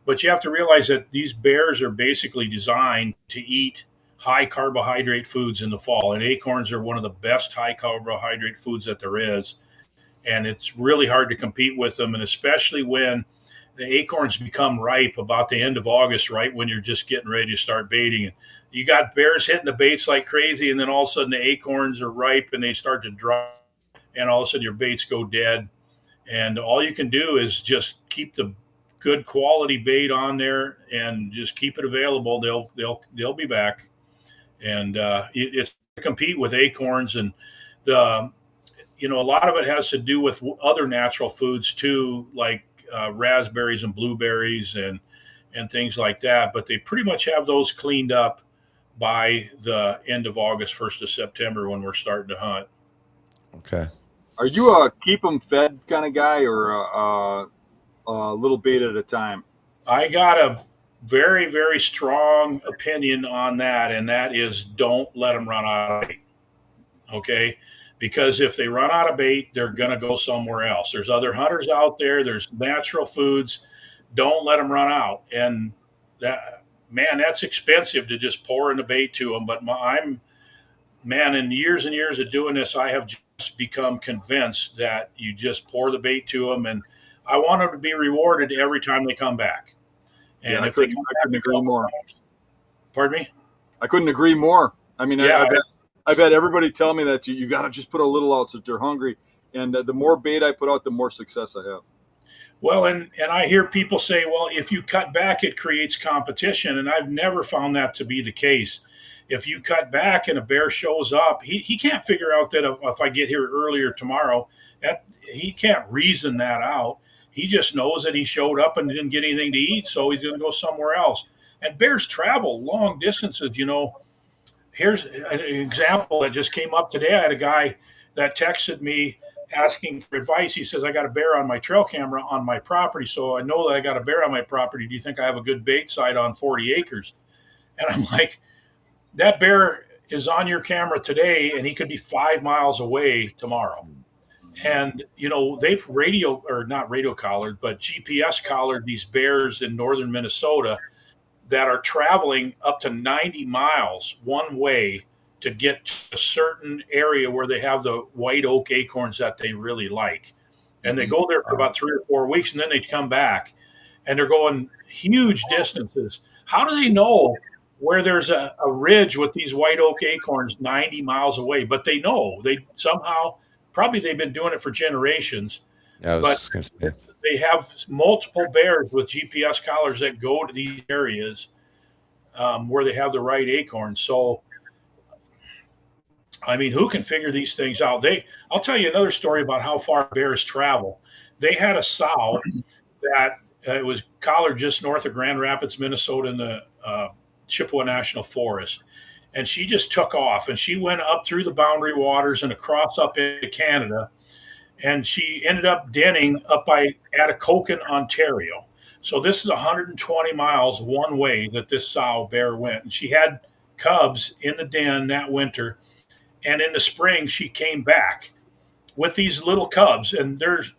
But you have to realize that these bears are basically designed to eat high carbohydrate foods in the fall, and acorns are one of the best high carbohydrate foods that there is. And it's really hard to compete with them, and especially when the acorns become ripe about the end of August, right when you're just getting ready to start baiting. And you got bears hitting the baits like crazy, and then all of a sudden the acorns are ripe and they start to dry, and all of a sudden your baits go dead. And all you can do is just keep the good quality bait on there and just keep it available. They'll be back, and it's to compete with acorns. And the a lot of it has to do with other natural foods too, like raspberries and blueberries and things like that. But they pretty much have those cleaned up by the end of August, 1st of September, when we're starting to hunt. Okay. Are you a keep them fed kind of guy or a little bait at a time? I got a very, very strong opinion on that, and that is don't let them run out of bait. Okay. Because if they run out of bait, they're going to go somewhere else. There's other hunters out there. There's natural foods. Don't let them run out. And that's expensive to just pour in the bait to them. But in years and years of doing this, I have just become convinced that you just pour the bait to them, and I want them to be rewarded every time they come back. And Yeah, if they come I couldn't agree more. Pardon me? I couldn't agree more. I mean, Yeah, I've had everybody tell me that you got to just put a little out so they're hungry. And the more bait I put out, the more success I have. well, and I hear people say, well, if you cut back, it creates competition. And I've never found that to be the case. If you cut back and a bear shows up, he can't figure out that if I get here earlier tomorrow, he can't reason that out. He just knows that he showed up and didn't get anything to eat, so he's going to go somewhere else. And bears travel long distances. Here's an example that just came up today. I had a guy that texted me asking for advice. He says, I got a bear on my trail camera on my property, so I know that I got a bear on my property. Do you think I have a good bait site on 40 acres? And I'm like, that bear is on your camera today, and he could be 5 miles away tomorrow. And, they've not radio collared, but GPS collared these bears in northern Minnesota that are traveling up to 90 miles one way to get to a certain area where they have the white oak acorns that they really like. And they go there for about 3 or 4 weeks, and then they come back, and they're going huge distances. How do they know where there's a ridge with these white oak acorns 90 miles away? But they know. They somehow, probably they've been doing it for generations. I was going to say. They have multiple bears with GPS collars that go to these areas where they have the right acorns. So, I mean, who can figure these things out? I'll tell you another story about how far bears travel. they had a sow that it was collared just north of Grand Rapids, Minnesota, in the Chippewa National Forest. And she just took off, and she went up through the boundary waters and across up into Canada. And she ended up denning up by Atikokan, Ontario. So this is 120 miles one way that this sow bear went. And she had cubs in the den that winter. And in the spring, she came back with these little cubs. And there's,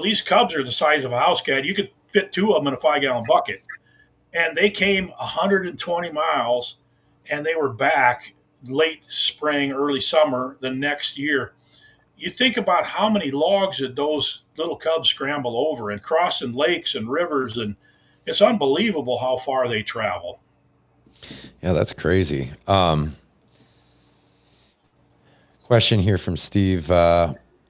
these cubs are the size of a house cat. You could fit two of them in a 5-gallon bucket. And they came 120 miles, and they were back late spring, early summer the next year. You think about how many logs did those little cubs scramble over, and crossing lakes and rivers, and it's unbelievable how far they travel. Yeah, that's crazy. Question here from Steve.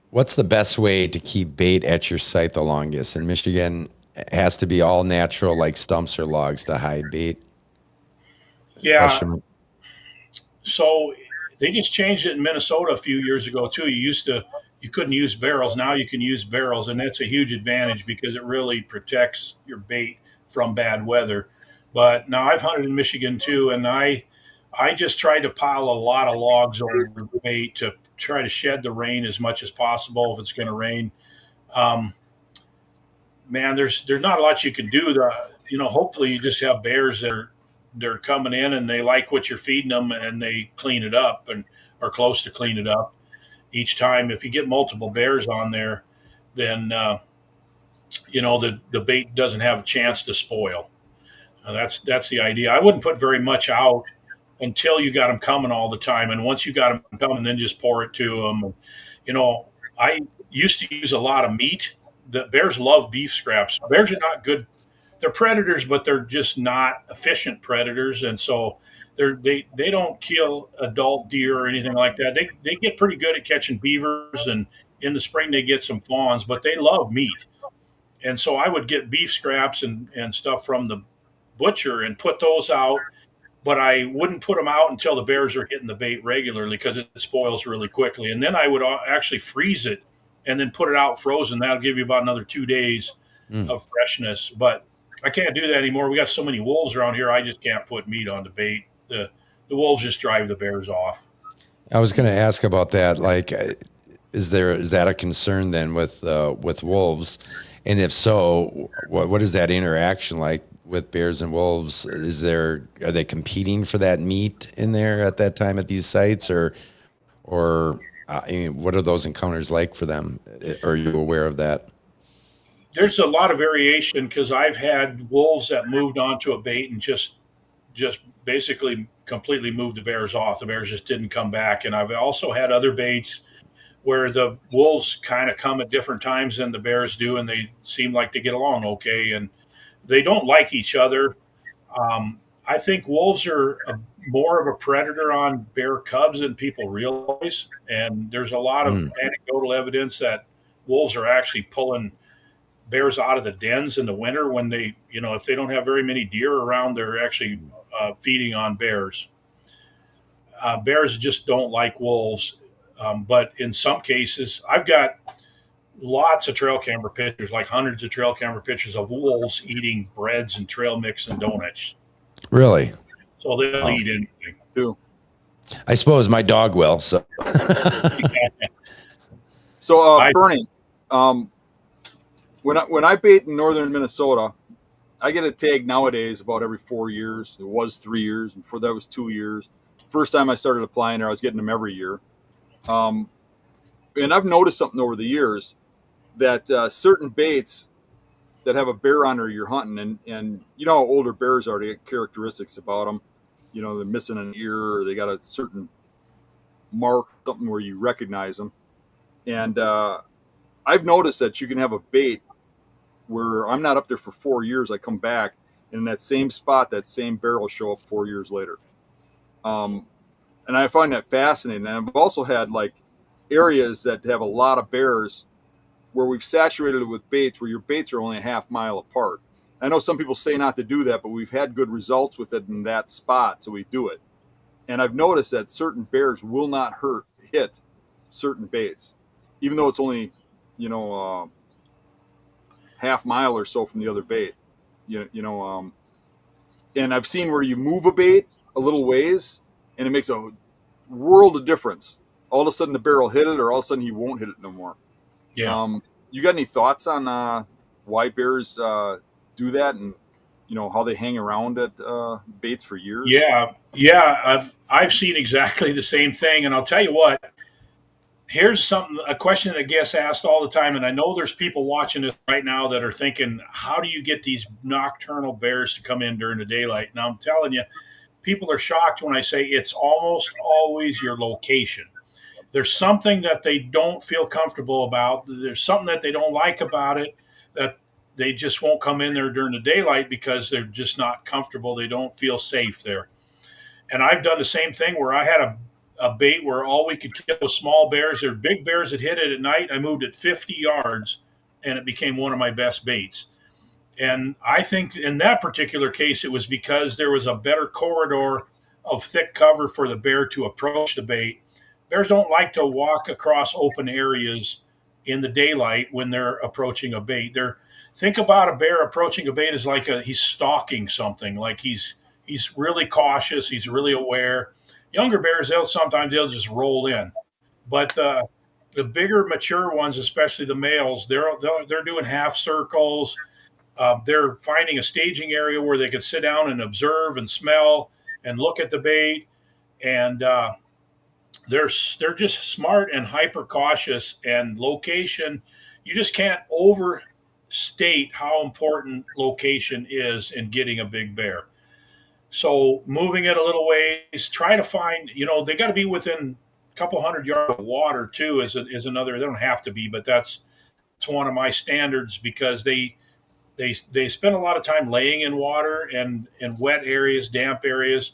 What's the best way to keep bait at your site the longest? In Michigan, it has to be all natural, like stumps or logs, to hide bait. Yeah. So they just changed it in Minnesota a few years ago too. You couldn't use barrels. Now you can use barrels, and that's a huge advantage because it really protects your bait from bad weather. But now I've hunted in Michigan too, and I just tried to pile a lot of logs over the bait to try to shed the rain as much as possible if it's going to rain. Man, there's not a lot you can do. Hopefully you just have bears that they're coming in and they like what you're feeding them, and they clean it up and are close to clean it up each time. If you get multiple bears on there, then the bait doesn't have a chance to spoil. That's the idea. I wouldn't put very much out until you got them coming all the time, and once you got them coming, then just pour it to them. I used to use a lot of meat. The bears love beef scraps. Bears are not good. They're predators, but they're just not efficient predators, and so they don't kill adult deer or anything like that. They get pretty good at catching beavers, and in the spring they get some fawns, but they love meat. And so I would get beef scraps and stuff from the butcher and put those out, but I wouldn't put them out until the bears are hitting the bait regularly because it spoils really quickly. And then I would actually freeze it and then put it out frozen. That'll give you about another 2 days of freshness. But I can't do that anymore. We got so many wolves around here. I just can't put meat on the bait. The wolves just drive the bears off. I was going to ask about that. Like, is that a concern then with wolves? And if so, what is that interaction like with bears and wolves? Are they competing for that meat in there at that time at these sites, or what are those encounters like for them? Are you aware of that? There's a lot of variation because I've had wolves that moved onto a bait and just basically completely moved the bears off. The bears just didn't come back. And I've also had other baits where the wolves kind of come at different times than the bears do, and they seem like they get along okay. And they don't like each other. I think wolves are more of a predator on bear cubs than people realize. And there's a lot of anecdotal evidence that wolves are actually pulling bears out of the dens in the winter when they, if they don't have very many deer around, they're actually feeding on bears. Bears just don't like wolves. But in some cases, I've got lots of trail camera pictures, like hundreds of trail camera pictures of wolves eating breads and trail mix and donuts. Really? So they'll eat anything too. I suppose my dog will. So, Bernie, when I bait in northern Minnesota, I get a tag nowadays about every 4 years. It was 3 years, and before that was 2 years. First time I started applying there, I was getting them every year. And I've noticed something over the years that certain baits that have a bear on there you're hunting, and you know how older bears are, they get characteristics about them. They're missing an ear, or they got a certain mark, something where you recognize them. And I've noticed that you can have a bait where I'm not up there for 4 years. I come back, and in that same spot, that same bear will show up 4 years later. And I find that fascinating. And I've also had like areas that have a lot of bears where we've saturated it with baits where your baits are only a half mile apart. I know some people say not to do that, but we've had good results with it in that spot, so we do it. And I've noticed that certain bears will not hit certain baits, even though it's only, half mile or so from the other bait. And I've seen where you move a bait a little ways, and it makes a world of difference. All of a sudden, the bear will hit it, or all of a sudden, he won't hit it no more. Yeah. You got any thoughts on why bears do that, and how they hang around at baits for years? Yeah. I've seen exactly the same thing, and I'll tell you what. Here's a question that gets asked all the time, and I know there's people watching this right now that are thinking, how do you get these nocturnal bears to come in during the daylight? Now, I'm telling you, people are shocked when I say it's almost always your location. There's something that they don't feel comfortable about. There's something that they don't like about it, that they just won't come in there during the daylight because they're just not comfortable. They don't feel safe there. And I've done the same thing where I had a bait where all we could kill was small bears. There were big bears that hit it at night. I moved it 50 yards, and it became one of my best baits. And I think in that particular case, it was because there was a better corridor of thick cover for the bear to approach the bait. Bears don't like to walk across open areas in the daylight when they're approaching a bait. Think about a bear approaching a bait as like he's stalking something, like he's really cautious, he's really aware. Younger bears, they'll just roll in, but the bigger, mature ones, especially the males, they're doing half circles. They're finding a staging area where they can sit down and observe and smell and look at the bait, and they're just smart and hyper cautious. And location, you just can't overstate how important location is in getting a big bear. So moving it a little ways, try to find, they got to be within a couple 100 yards of water too, is another. They don't have to be, but that's one of my standards, because they spend a lot of time laying in water and in wet areas, damp areas.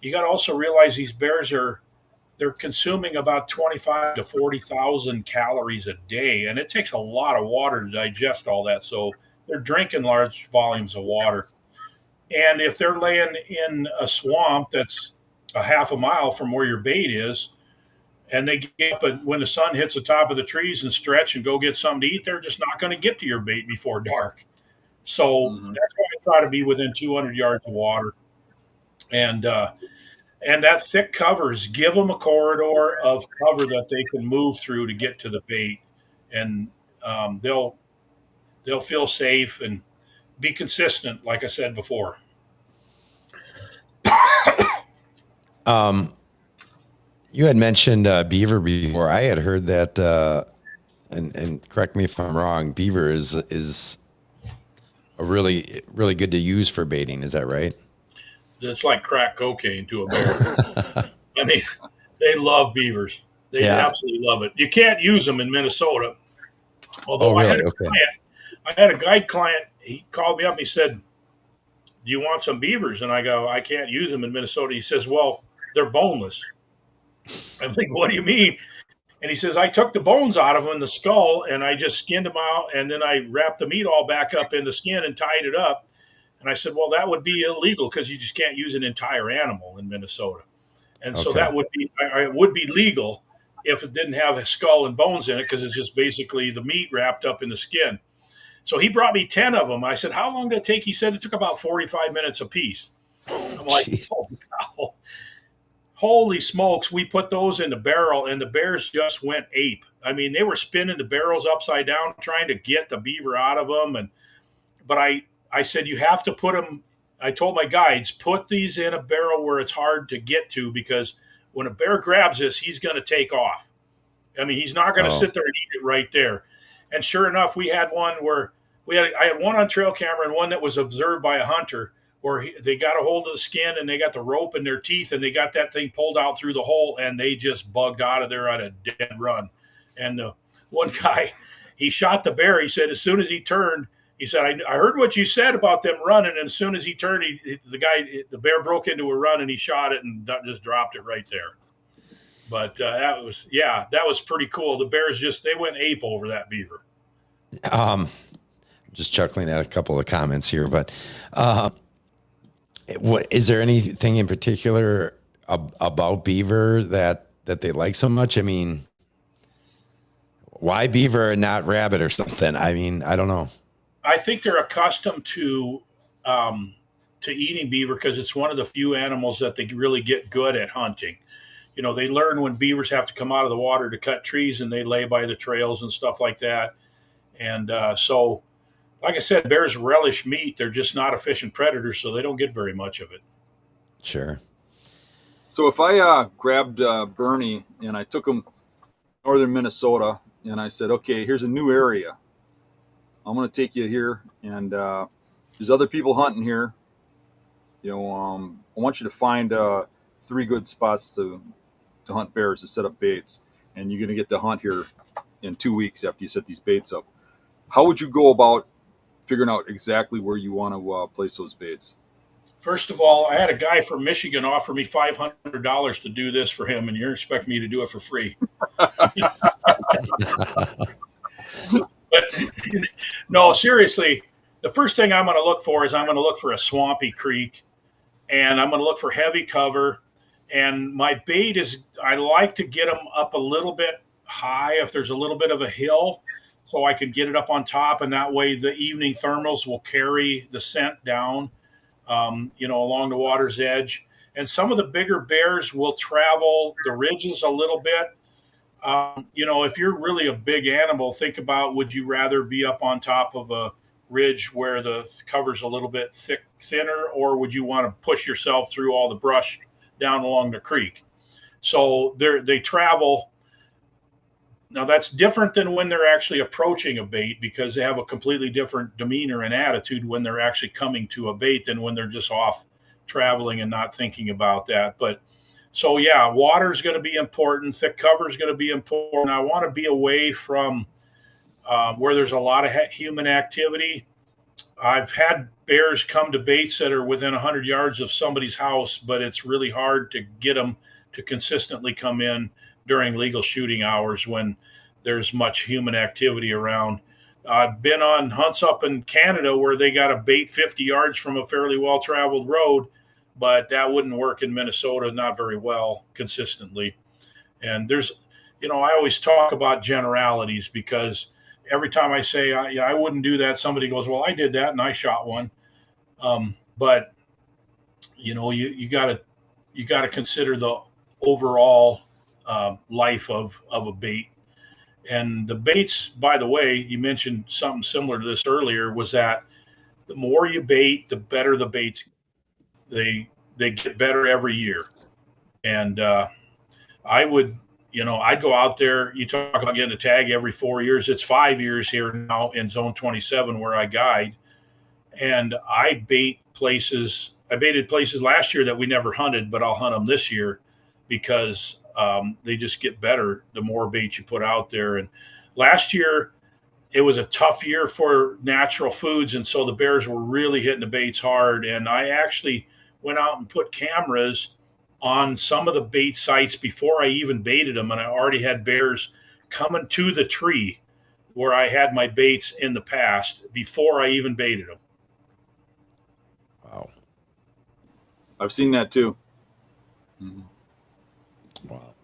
You got to also realize these bears they're consuming about 25 to 40,000 calories a day, and it takes a lot of water to digest all that. So they're drinking large volumes of water. And if they're laying in a swamp that's a half a mile from where your bait is, and they get up when the sun hits the top of the trees and stretch and go get something to eat, they're just not going to get to your bait before dark. So that's why I try to be within 200 yards of water. And that thick covers, give them a corridor of cover that they can move through to get to the bait. And they'll feel safe and be consistent, like I said before. You had mentioned beaver before. I had heard that, and correct me if I'm wrong, beaver is a really, really good to use for baiting. Is that right? It's like crack cocaine to a bear. I mean, they love beavers. They absolutely love it. You can't use them in Minnesota. Although really? I had a guide client. He called me up and he said, "Do you want some beavers?" And I go, "I can't use them in Minnesota." He says, "Well, they're boneless." I'm like, "What do you mean?" And he says, "I took the bones out of them in the skull and I just skinned them out, and then I wrapped the meat all back up in the skin and tied it up." And I said, "Well, that would be illegal because you just can't use an entire animal in Minnesota." And so that would be, it would be legal if it didn't have a skull and bones in it, because it's just basically the meat wrapped up in the skin. So he brought me 10 of them. I said, "How long did it take?" He said it took about 45 minutes a piece. I'm like, "Oh, wow. Holy smokes." We put those in the barrel and the bears just went ape. I mean, they were spinning the barrels upside down trying to get the beaver out of them. But I said, you have to put them. I told my guides, put these in a barrel where it's hard to get to, because when a bear grabs this, he's going to take off. I mean, he's not going to sit there and eat it right there. And sure enough, we had one where I had one on trail camera and one that was observed by a hunter, where they got a hold of the skin and they got the rope in their teeth and they got that thing pulled out through the hole and they just bugged out of there at a dead run. And one guy, he shot the bear. He said, as soon as he turned, he said, I heard what you said about them running. And as soon as he turned, the bear broke into a run and he shot it and just dropped it right there. But that was pretty cool. The bears they went ape over that beaver. Just chuckling at a couple of comments here, but is there anything in particular about beaver that they like so much? I mean, why beaver and not rabbit or something? I mean, I don't know. I think they're accustomed to eating beaver because it's one of the few animals that they really get good at hunting. You know, they learn when beavers have to come out of the water to cut trees, and they lay by the trails and stuff like that. And so, like I said, bears relish meat. They're just not efficient predators, so they don't get very much of it. Sure. So if I grabbed Bernie and I took him northern Minnesota and I said, okay, here's a new area. I'm going to take you here, and there's other people hunting here. You know, I want you to find 3 good spots to hunt bears, to set up baits, and you're going to get to hunt here in 2 weeks after you set these baits up. How would you go about figuring out exactly where you want to place those baits? First of all, I had a guy from Michigan offer me $500 to do this for him, and you're expecting me to do it for free. But no, seriously, the first thing I'm going to look for is I'm going to look for a swampy creek, and I'm going to look for heavy cover. And my bait is, I like to get them up a little bit high if there's a little bit of a hill, so I can get it up on top, and that way the evening thermals will carry the scent down, along the water's edge. And some of the bigger bears will travel the ridges a little bit. If you're really a big animal, think about, would you rather be up on top of a ridge where the cover's a little bit thinner, or would you want to push yourself through all the brush down along the creek? So they travel. Now that's different than when they're actually approaching a bait, because they have a completely different demeanor and attitude when they're actually coming to a bait than when they're just off traveling and not thinking about that. But so yeah, water is going to be important. Thick cover is going to be important. I want to be away from where there's a lot of human activity. I've had bears come to baits that are within 100 yards of somebody's house, but it's really hard to get them to consistently come in during legal shooting hours when there's much human activity around. I've been on hunts up in Canada where they got a bait 50 yards from a fairly well-traveled road, but that wouldn't work in Minnesota, not very well consistently. And there's, I always talk about generalities, because every time I say I wouldn't do that, somebody goes, well, I did that and I shot one. But you got to consider the overall life of a bait. And the baits, by the way, you mentioned something similar to this earlier, was that the more you bait, the better the baits. They get better every year. And I'd go out there. You talk about getting a tag every 4 years. It's 5 years here now in Zone 27 where I guide. And I baited places last year that we never hunted, but I'll hunt them this year because they just get better the more bait you put out there. And last year, it was a tough year for natural foods, and so the bears were really hitting the baits hard. And I actually went out and put cameras on some of the bait sites before I even baited them, and I already had bears coming to the tree where I had my baits in the past before I even baited them. Wow. I've seen that too. Mm-hmm. Wow.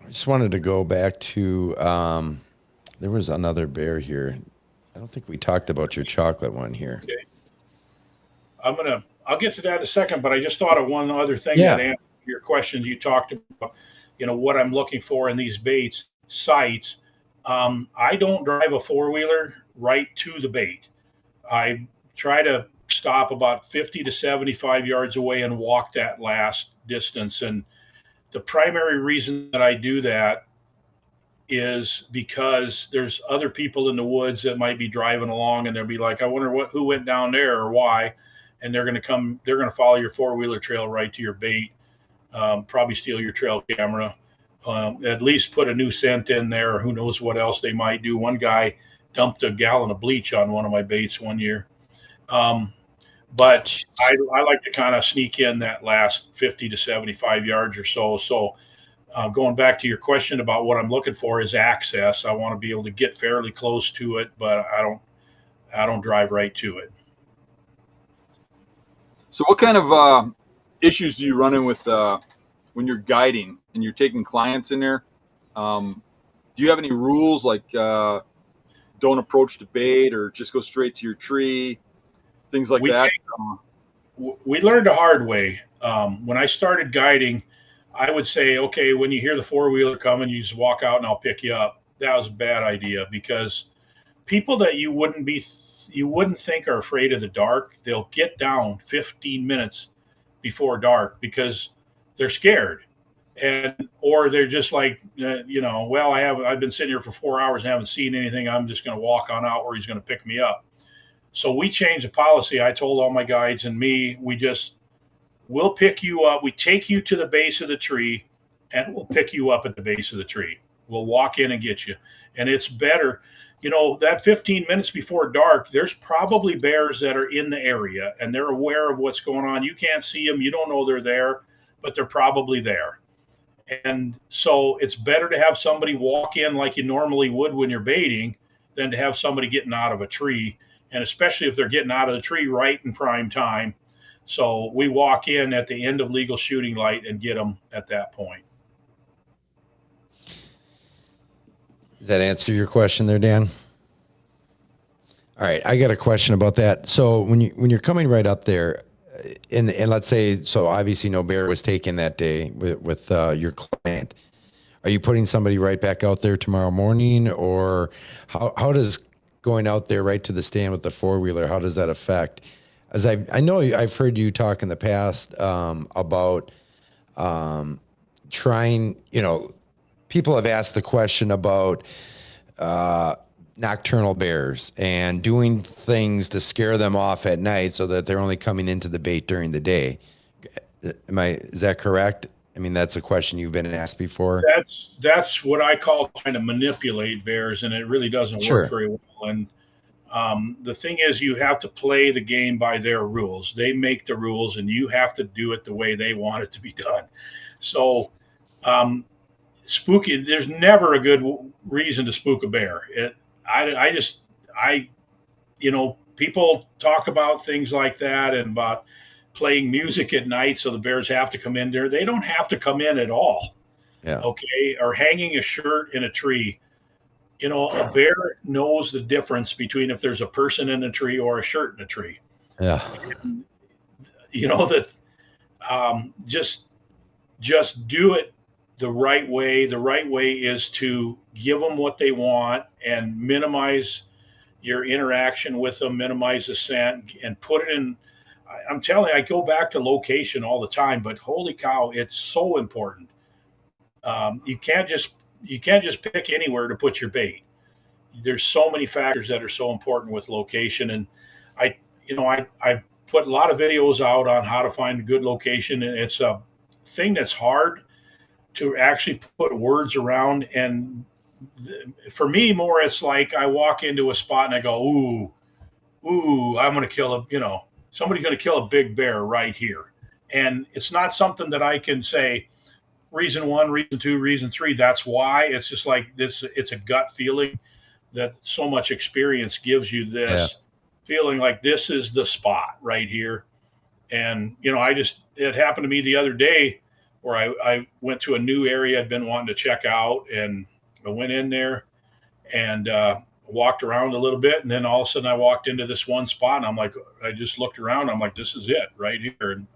I just wanted to go back to, there was another bear here. I don't think we talked about your chocolate one here. Okay. I'll get to that in a second, but I just thought of one other thing Yeah. that answered your questions. You talked about, what I'm looking for in these baits sites. I don't drive a 4-wheeler right to the bait. I try to stop about 50 to 75 yards away and walk that last distance. And the primary reason that I do that is because there's other people in the woods that might be driving along, and they'll be like, I wonder who went down there or why. And they're going to follow your 4-wheeler trail right to your bait, probably steal your trail camera, at least put a new scent in there, or who knows what else they might do. One guy dumped a gallon of bleach on one of my baits one year. But I like to kind of sneak in that last 50 to 75 yards or so. So going back to your question about what I'm looking for is access. I want to be able to get fairly close to it, but I don't drive right to it. So what kind of issues do you run in with when you're guiding and you're taking clients in there? Do you have any rules like don't approach the bait or just go straight to your tree, things like that? We learned the hard way. When I started guiding, I would say, okay, when you hear the four-wheeler coming, you just walk out and I'll pick you up. That was a bad idea because people that you wouldn't think are afraid of the dark, they'll get down 15 minutes before dark because they're scared. And or they're just like, well, I've been sitting here for 4 hours and haven't seen anything. I'm just going to walk on out where he's going to pick me up. So we changed the policy. I told all my guides and me, we'll pick you up. We take you to the base of the tree and we'll pick you up at the base of the tree. We'll walk in and get you. And it's better, that 15 minutes before dark, there's probably bears that are in the area and they're aware of what's going on. You can't see them. You don't know they're there, but they're probably there. And so it's better to have somebody walk in like you normally would when you're baiting than to have somebody getting out of a tree. And especially if they're getting out of the tree right in prime time. So we walk in at the end of legal shooting light and get them at that point. Does that answer your question there, Dan? All right, I got a question about that. So when you're coming right up there, and let's say, so obviously no bear was taken that day with your client. Are you putting somebody right back out there tomorrow morning, or how does going out there right to the stand with the four-wheeler, how does that affect? As I know I've heard you talk in the past about trying, people have asked the question about nocturnal bears and doing things to scare them off at night so that they're only coming into the bait during the day. Is that correct? I mean, that's a question you've been asked before. That's what I call trying to manipulate bears, and it really doesn't work very well. And the thing is, you have to play the game by their rules. They make the rules, and you have to do it the way they want it to be done. So, spooky. There's never a good reason to spook a bear. People talk about things like that and about playing music at night so the bears have to come in there. They don't have to come in at all. Yeah. Okay. Or hanging a shirt in a tree. A bear knows the difference between if there's a person in a tree or a shirt in a tree. Yeah. Just do it the right way. The right way is to give them what they want and minimize your interaction with them, minimize the scent, and put it in. I'm telling you, I go back to location all the time, but holy cow, it's so important. You can't just pick anywhere to put your bait. There's so many factors that are so important with location. And I put a lot of videos out on how to find a good location. And it's a thing that's hard to actually put words around. And for me, more, it's like I walk into a spot and I go, ooh, I'm going to kill somebody's going to kill a big bear right here. And it's not something that I can say, reason 1, reason 2, reason 3. That's why. It's just like this. It's a gut feeling that so much experience gives you this feeling like this is the spot right here. And, it happened to me the other day where I went to a new area I'd been wanting to check out, and I went in there and walked around a little bit. And then all of a sudden I walked into this one spot and I'm like, I just looked around. I'm like, this is it right here. And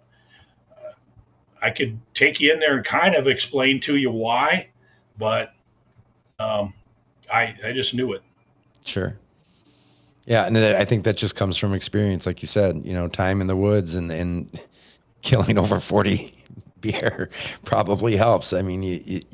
I could take you in there and kind of explain to you why, but I just knew it. Sure. Yeah. And I think that just comes from experience. Like you said, time in the woods and killing over 40 bear probably helps. I mean,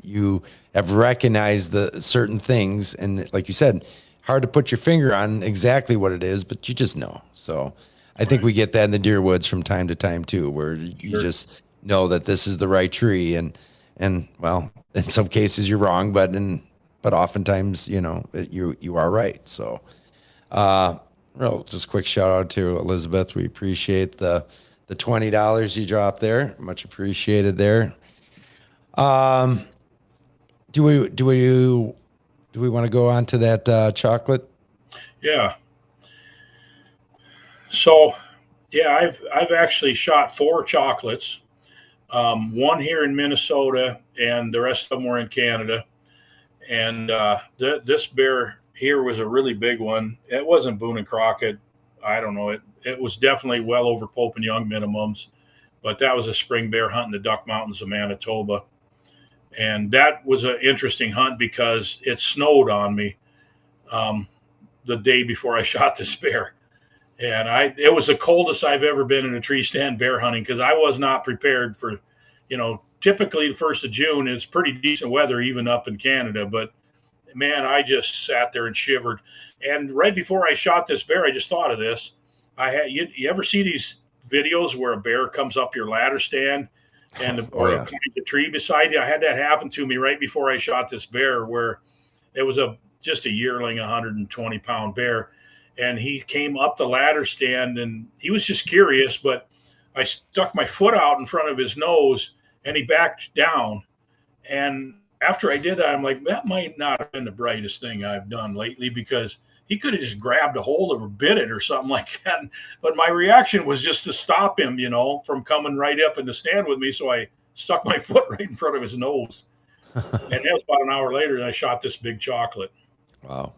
you have recognized the certain things, and like you said, hard to put your finger on exactly what it is, but you just know. So I think we get that in the deer woods from time to time too, where you just know that this is the right tree. And well, in some cases you're wrong, but oftentimes, you are right. So, just quick shout out to Elizabeth. We appreciate the $20 you dropped there. Much appreciated there. Do we want to go on to that chocolate? Yeah. So, yeah, I've actually shot 4 chocolates. One here in Minnesota, and the rest of them were in Canada. And this bear here was a really big one. It wasn't Boone and Crockett. I don't know. It was definitely well over Pope and Young minimums, but that was a spring bear hunt in the Duck Mountains of Manitoba. And that was an interesting hunt because it snowed on me the day before I shot this bear. And it was the coldest I've ever been in a tree stand bear hunting because I was not prepared for, typically the 1st of June, it's pretty decent weather even up in Canada. But man, I just sat there and shivered. And right before I shot this bear, I just thought of this. You ever see these videos where a bear comes up your ladder stand and climbs the tree beside you? I had that happen to me right before I shot this bear, where it was just a yearling 120-pound bear. And he came up the ladder stand and he was just curious, but I stuck my foot out in front of his nose and he backed down. And after I did that, I'm like, that might not have been the brightest thing I've done lately, because he could have just grabbed a hold of or bit it or something like that. But my reaction was just to stop him, from coming right up in the stand with me. So I stuck my foot right in front of his nose. And that was about an hour later that I shot this big chocolate. Wow.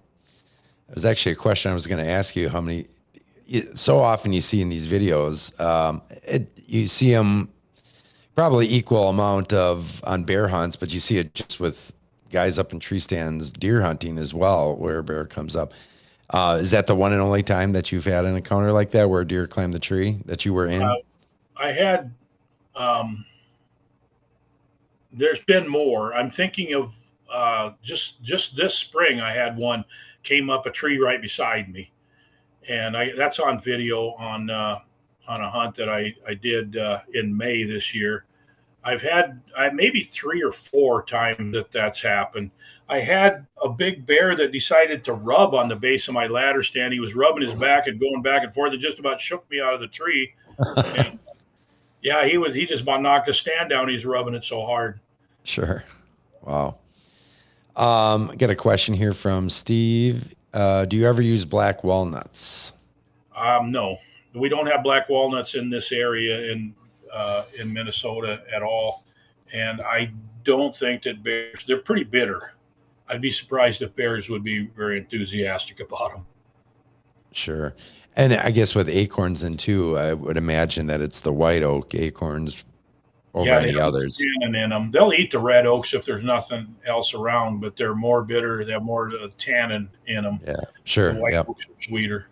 It was actually a question I was going to ask you. So often you see in these videos, you see them probably equal amount on bear hunts, but you see it just with guys up in tree stands, deer hunting as well, where a bear comes up. Is that the one and only time that you've had an encounter like that where a deer climbed the tree that you were in? I had, there's been more. I'm thinking of just this spring, I had one came up a tree right beside me, and that's on video on a hunt that I did in May this year. I've had maybe 3 or 4 times that's happened. I had a big bear that decided to rub on the base of my ladder stand. He was rubbing his back and going back and forth. It just about shook me out of the tree. And yeah, he just about knocked the stand down. He's rubbing it so hard. Sure. Wow. I got a question here from Steve. Do you ever use black walnuts? No, we don't have black walnuts in this area in Minnesota at all. And I don't think that they're pretty bitter. I'd be surprised if bears would be very enthusiastic about them. Sure. And I guess with acorns then too, I would imagine that it's the white oak acorns over any others. In them. They'll eat the red oaks if there's nothing else around, but they're more bitter. They have more tannin in them. Yeah, sure. The white oaks are sweeter.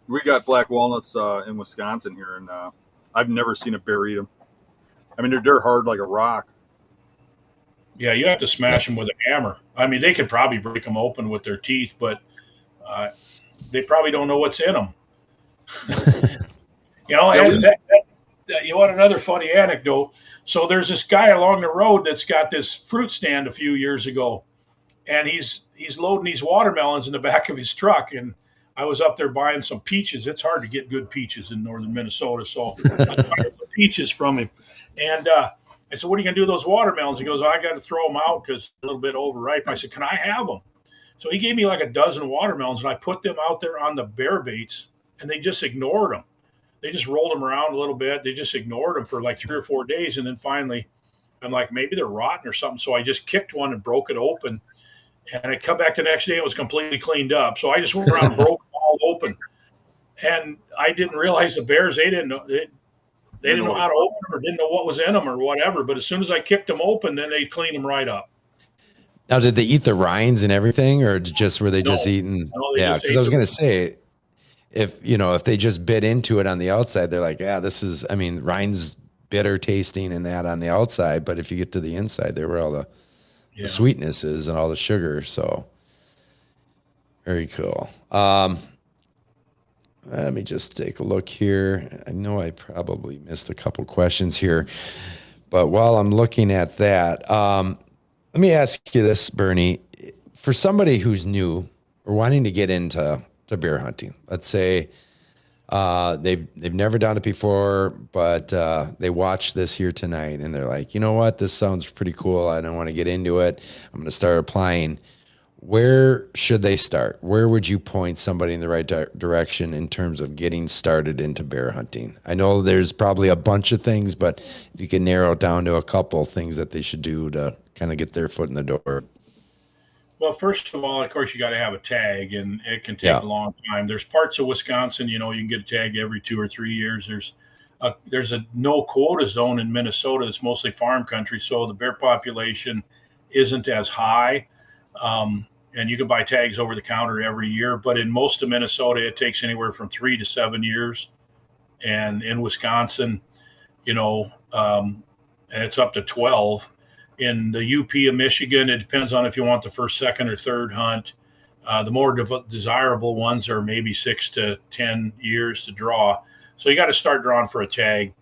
We got black walnuts in Wisconsin here, and I've never seen a bear eat them. I mean, they're hard like a rock. Yeah, you have to smash them with a hammer. I mean, they could probably break them open with their teeth, but they probably don't know what's in them. You want another funny anecdote? So there's this guy along the road that's got this fruit stand a few years ago, and he's loading these watermelons in the back of his truck. And I was up there buying some peaches. It's hard to get good peaches in northern Minnesota, so I bought some peaches from him. And I said, "What are you gonna do with those watermelons?" He goes, "I got to throw them out because they're a little bit overripe." I said, "Can I have them?" So he gave me like a dozen watermelons, and I put them out there on the bear baits, and they just ignored them. They just rolled them around a little bit. They just ignored them for like 3 or 4 days. And then finally, I'm like, maybe they're rotten or something. So I just kicked one and broke it open. And I come back the next day, it was completely cleaned up. So I just went around and broke them all open. And I didn't realize the bears, they didn't know. They didn't know how to open them or didn't know what was in them or whatever. But as soon as I kicked them open, then they cleaned them right up. Now, did they eat the rinds and everything, or were they just eating? Yeah, because I was going to say, if they just bit into it on the outside, they're like, yeah, rind's bitter tasting and that on the outside. But if you get to the inside, there were all the sweetnesses and all the sugar. So very cool. Let me just take a look here. I know I probably missed a couple questions here, but while I'm looking at that, let me ask you this, Bernie. For somebody who's new or wanting to get into bear hunting, let's say they've never done it before, but they watch this here tonight and they're like, you know what, this sounds pretty cool. I don't want to get into it. I'm going to start applying. Where should they start? Where would you point somebody in the right direction in terms of getting started into bear hunting? I know there's probably a bunch of things, but if you can narrow it down to a couple things that they should do to kind of get their foot in the door. Well, first of all, of course, you got to have a tag, and it can take a long time. There's parts of Wisconsin, you can get a tag every 2 or 3 years. There's a no quota zone in Minnesota. It's mostly farm country, so the bear population isn't as high. And you can buy tags over the counter every year. But in most of Minnesota, it takes anywhere from 3 to 7 years. And in Wisconsin, it's up to 12. In the UP of Michigan, it depends on if you want the first, second, or third hunt. The more desirable ones are maybe 6 to 10 years to draw. So you got to start drawing for a tag,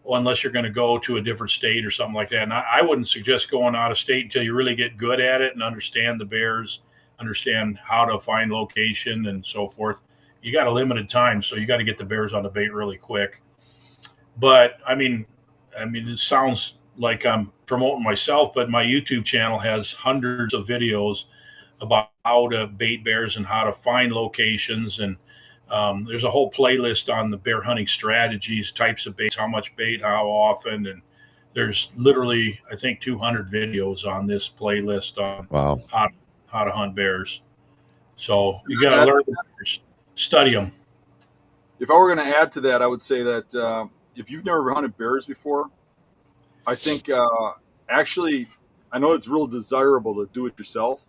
unless you're going to go to a different state or something like that. And I wouldn't suggest going out of state until you really get good at it and understand the bears, understand how to find location and so forth. You got a limited time, so you got to get the bears on the bait really quick. But I mean, it sounds like I'm promoting myself, but my YouTube channel has hundreds of videos about how to bait bears and how to find locations. And there's a whole playlist on the bear hunting strategies, types of baits, how much bait, how often. And there's literally, I think, 200 videos on this playlist on how to hunt bears. So you got to learn the bears, study them. If I were going to add to that, I would say that if you've never hunted bears before, I think actually, I know it's real desirable to do it yourself,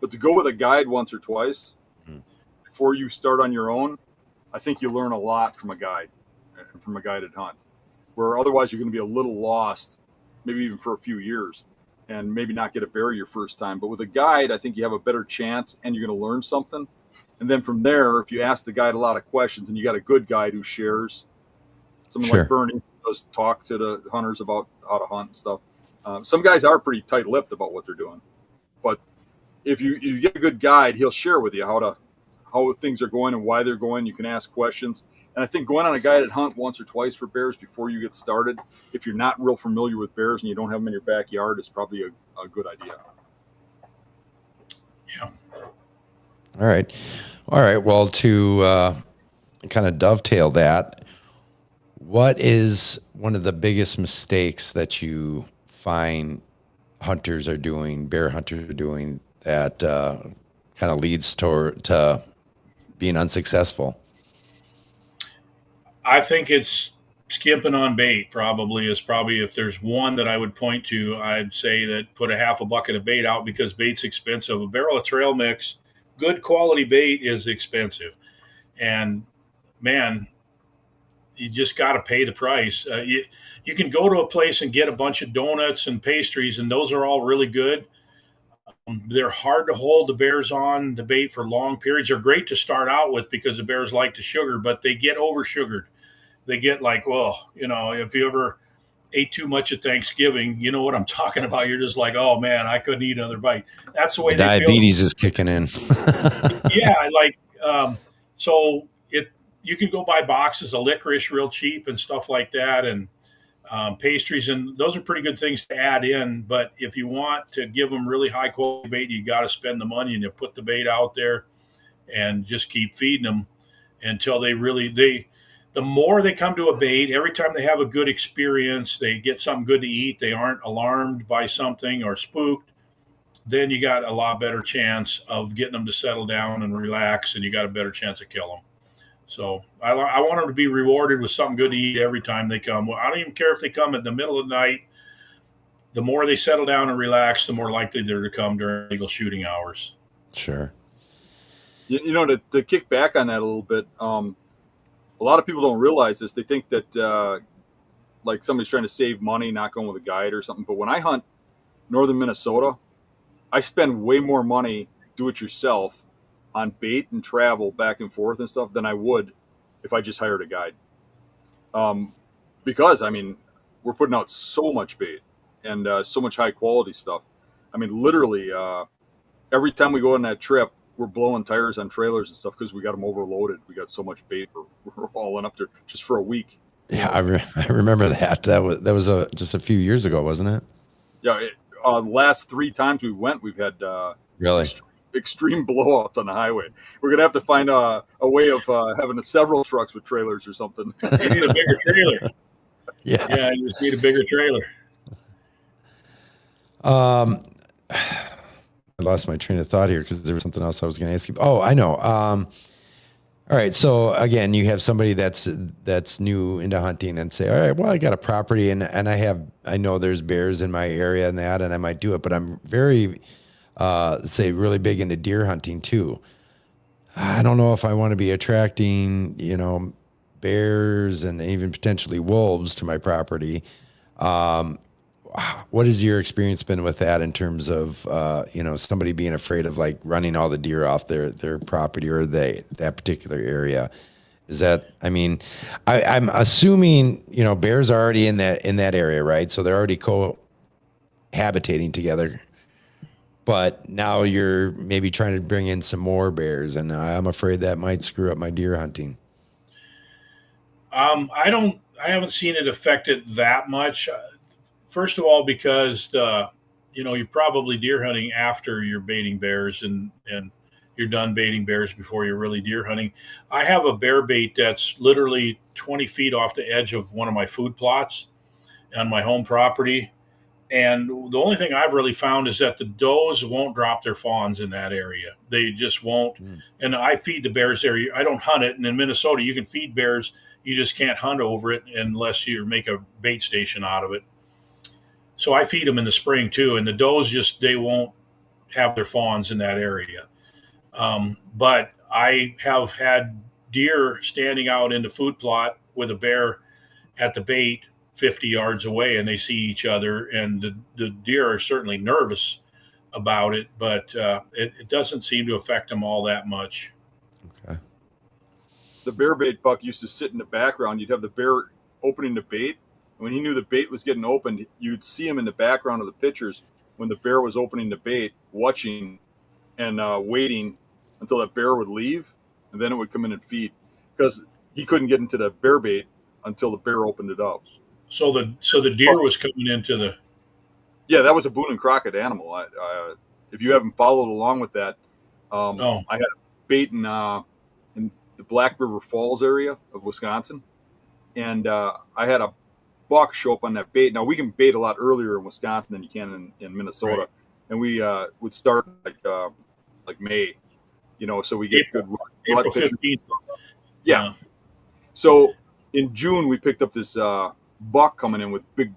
but to go with a guide once or twice before you start on your own, I think you learn a lot from a guide, from a guided hunt, where otherwise you're going to be a little lost, maybe even for a few years, and maybe not get a bear your first time. But with a guide, I think you have a better chance, and you're going to learn something. And then from there, if you ask the guide a lot of questions, and you got a good guide who shares, someone like Bernie does talk to the hunters about how to hunt and stuff. Some guys are pretty tight-lipped about what they're doing, but if you get a good guide, he'll share with you how things are going and why they're going. You can ask questions. And I think going on a guided hunt once or twice for bears before you get started, if you're not real familiar with bears and you don't have them in your backyard, is probably a good idea. Yeah. All right. Well, to kind of dovetail that, what is one of the biggest mistakes that you find hunters are doing, bear hunters are doing, that kind of leads to being unsuccessful? I think it's skimping on bait. Probably if there's one that I would point to, I'd say that put a half a bucket of bait out, because bait's expensive. A barrel of trail mix, good quality bait, is expensive, and man, you just got to pay the price. You can go to a place and get a bunch of donuts and pastries, and those are all really good. They're hard to hold the bears on the bait for long periods. They're great to start out with because the bears like the sugar, but they get over sugared. They get like, if you ever ate too much at Thanksgiving, you know what I'm talking about. You're just like, oh man, I couldn't eat another bite. That's the way they feel. Diabetes is kicking in. Yeah, so you can go buy boxes of licorice real cheap and stuff like that, and pastries, and those are pretty good things to add in. But if you want to give them really high quality bait, you got to spend the money and you put the bait out there and just keep feeding them until the more they come to a bait, every time they have a good experience, they get something good to eat, they aren't alarmed by something or spooked, then you got a lot better chance of getting them to settle down and relax, and you got a better chance of killing them. So I want them to be rewarded with something good to eat every time they come. Well, I don't even care if they come in the middle of the night. The more they settle down and relax, the more likely they're to come during legal shooting hours. Sure. To kick back on that a little bit, a lot of people don't realize this. They think that like somebody's trying to save money, not going with a guide or something. But when I hunt northern Minnesota, I spend way more money do it yourself on bait and travel back and forth and stuff than I would if I just hired a guide. Because we're putting out so much bait and so much high quality stuff. Literally every time we go on that trip, we're blowing tires on trailers and stuff because we got them overloaded. We got so much bait. We're hauling up there just for a week. Yeah, I remember that. That was just a few years ago, wasn't it? Yeah. Last 3 times we went, we've had really extreme blowouts on the highway. We're gonna have to find a way of having several trucks with trailers or something. You need a bigger trailer. Yeah, you just need a bigger trailer. lost my train of thought here because there was something else I was going to ask you. Oh, I know. All right. So again, you have somebody that's new into hunting and say, all right, well, I got a property and I know there's bears in my area and I might do it, but I'm very, say really big into deer hunting too. I don't know if I want to be attracting, bears and even potentially wolves to my property. What has your experience been with that in terms of, somebody being afraid of like running all the deer off their property or that particular area? Is that, I'm assuming, bears are already in that area, right? So they're already cohabitating together, but now you're maybe trying to bring in some more bears, and I'm afraid that might screw up my deer hunting. I haven't seen it affected that much. First of all, because you're probably deer hunting after you're baiting bears, and you're done baiting bears before you're really deer hunting. I have a bear bait that's literally 20 feet off the edge of one of my food plots on my home property. And the only thing I've really found is that the does won't drop their fawns in that area. They just won't. And I feed the bears there. I don't hunt it. And in Minnesota, you can feed bears. You just can't hunt over it unless you make a bait station out of it. So I feed them in the spring too. And the does they won't have their fawns in that area. But I have had deer standing out in the food plot with a bear at the bait 50 yards away, and they see each other, and the deer are certainly nervous about it, but it doesn't seem to affect them all that much. Okay. The bear bait buck used to sit in the background. You'd have the bear opening the bait. And when he knew the bait was getting opened, you'd see him in the background of the pictures when the bear was opening the bait, watching and waiting until that bear would leave, and then it would come in and feed, because he couldn't get into the bear bait until the bear opened it up. So the deer was coming into the. Yeah, that was a Boone and Crockett animal. If you haven't followed along with that, I had a bait in the Black River Falls area of Wisconsin, and I had a buck show up on that bait. Now we can bait a lot earlier in Wisconsin than you can in Minnesota, right. And we would start like May, so we get April 15th. Yeah. So in June we picked up this buck coming in with big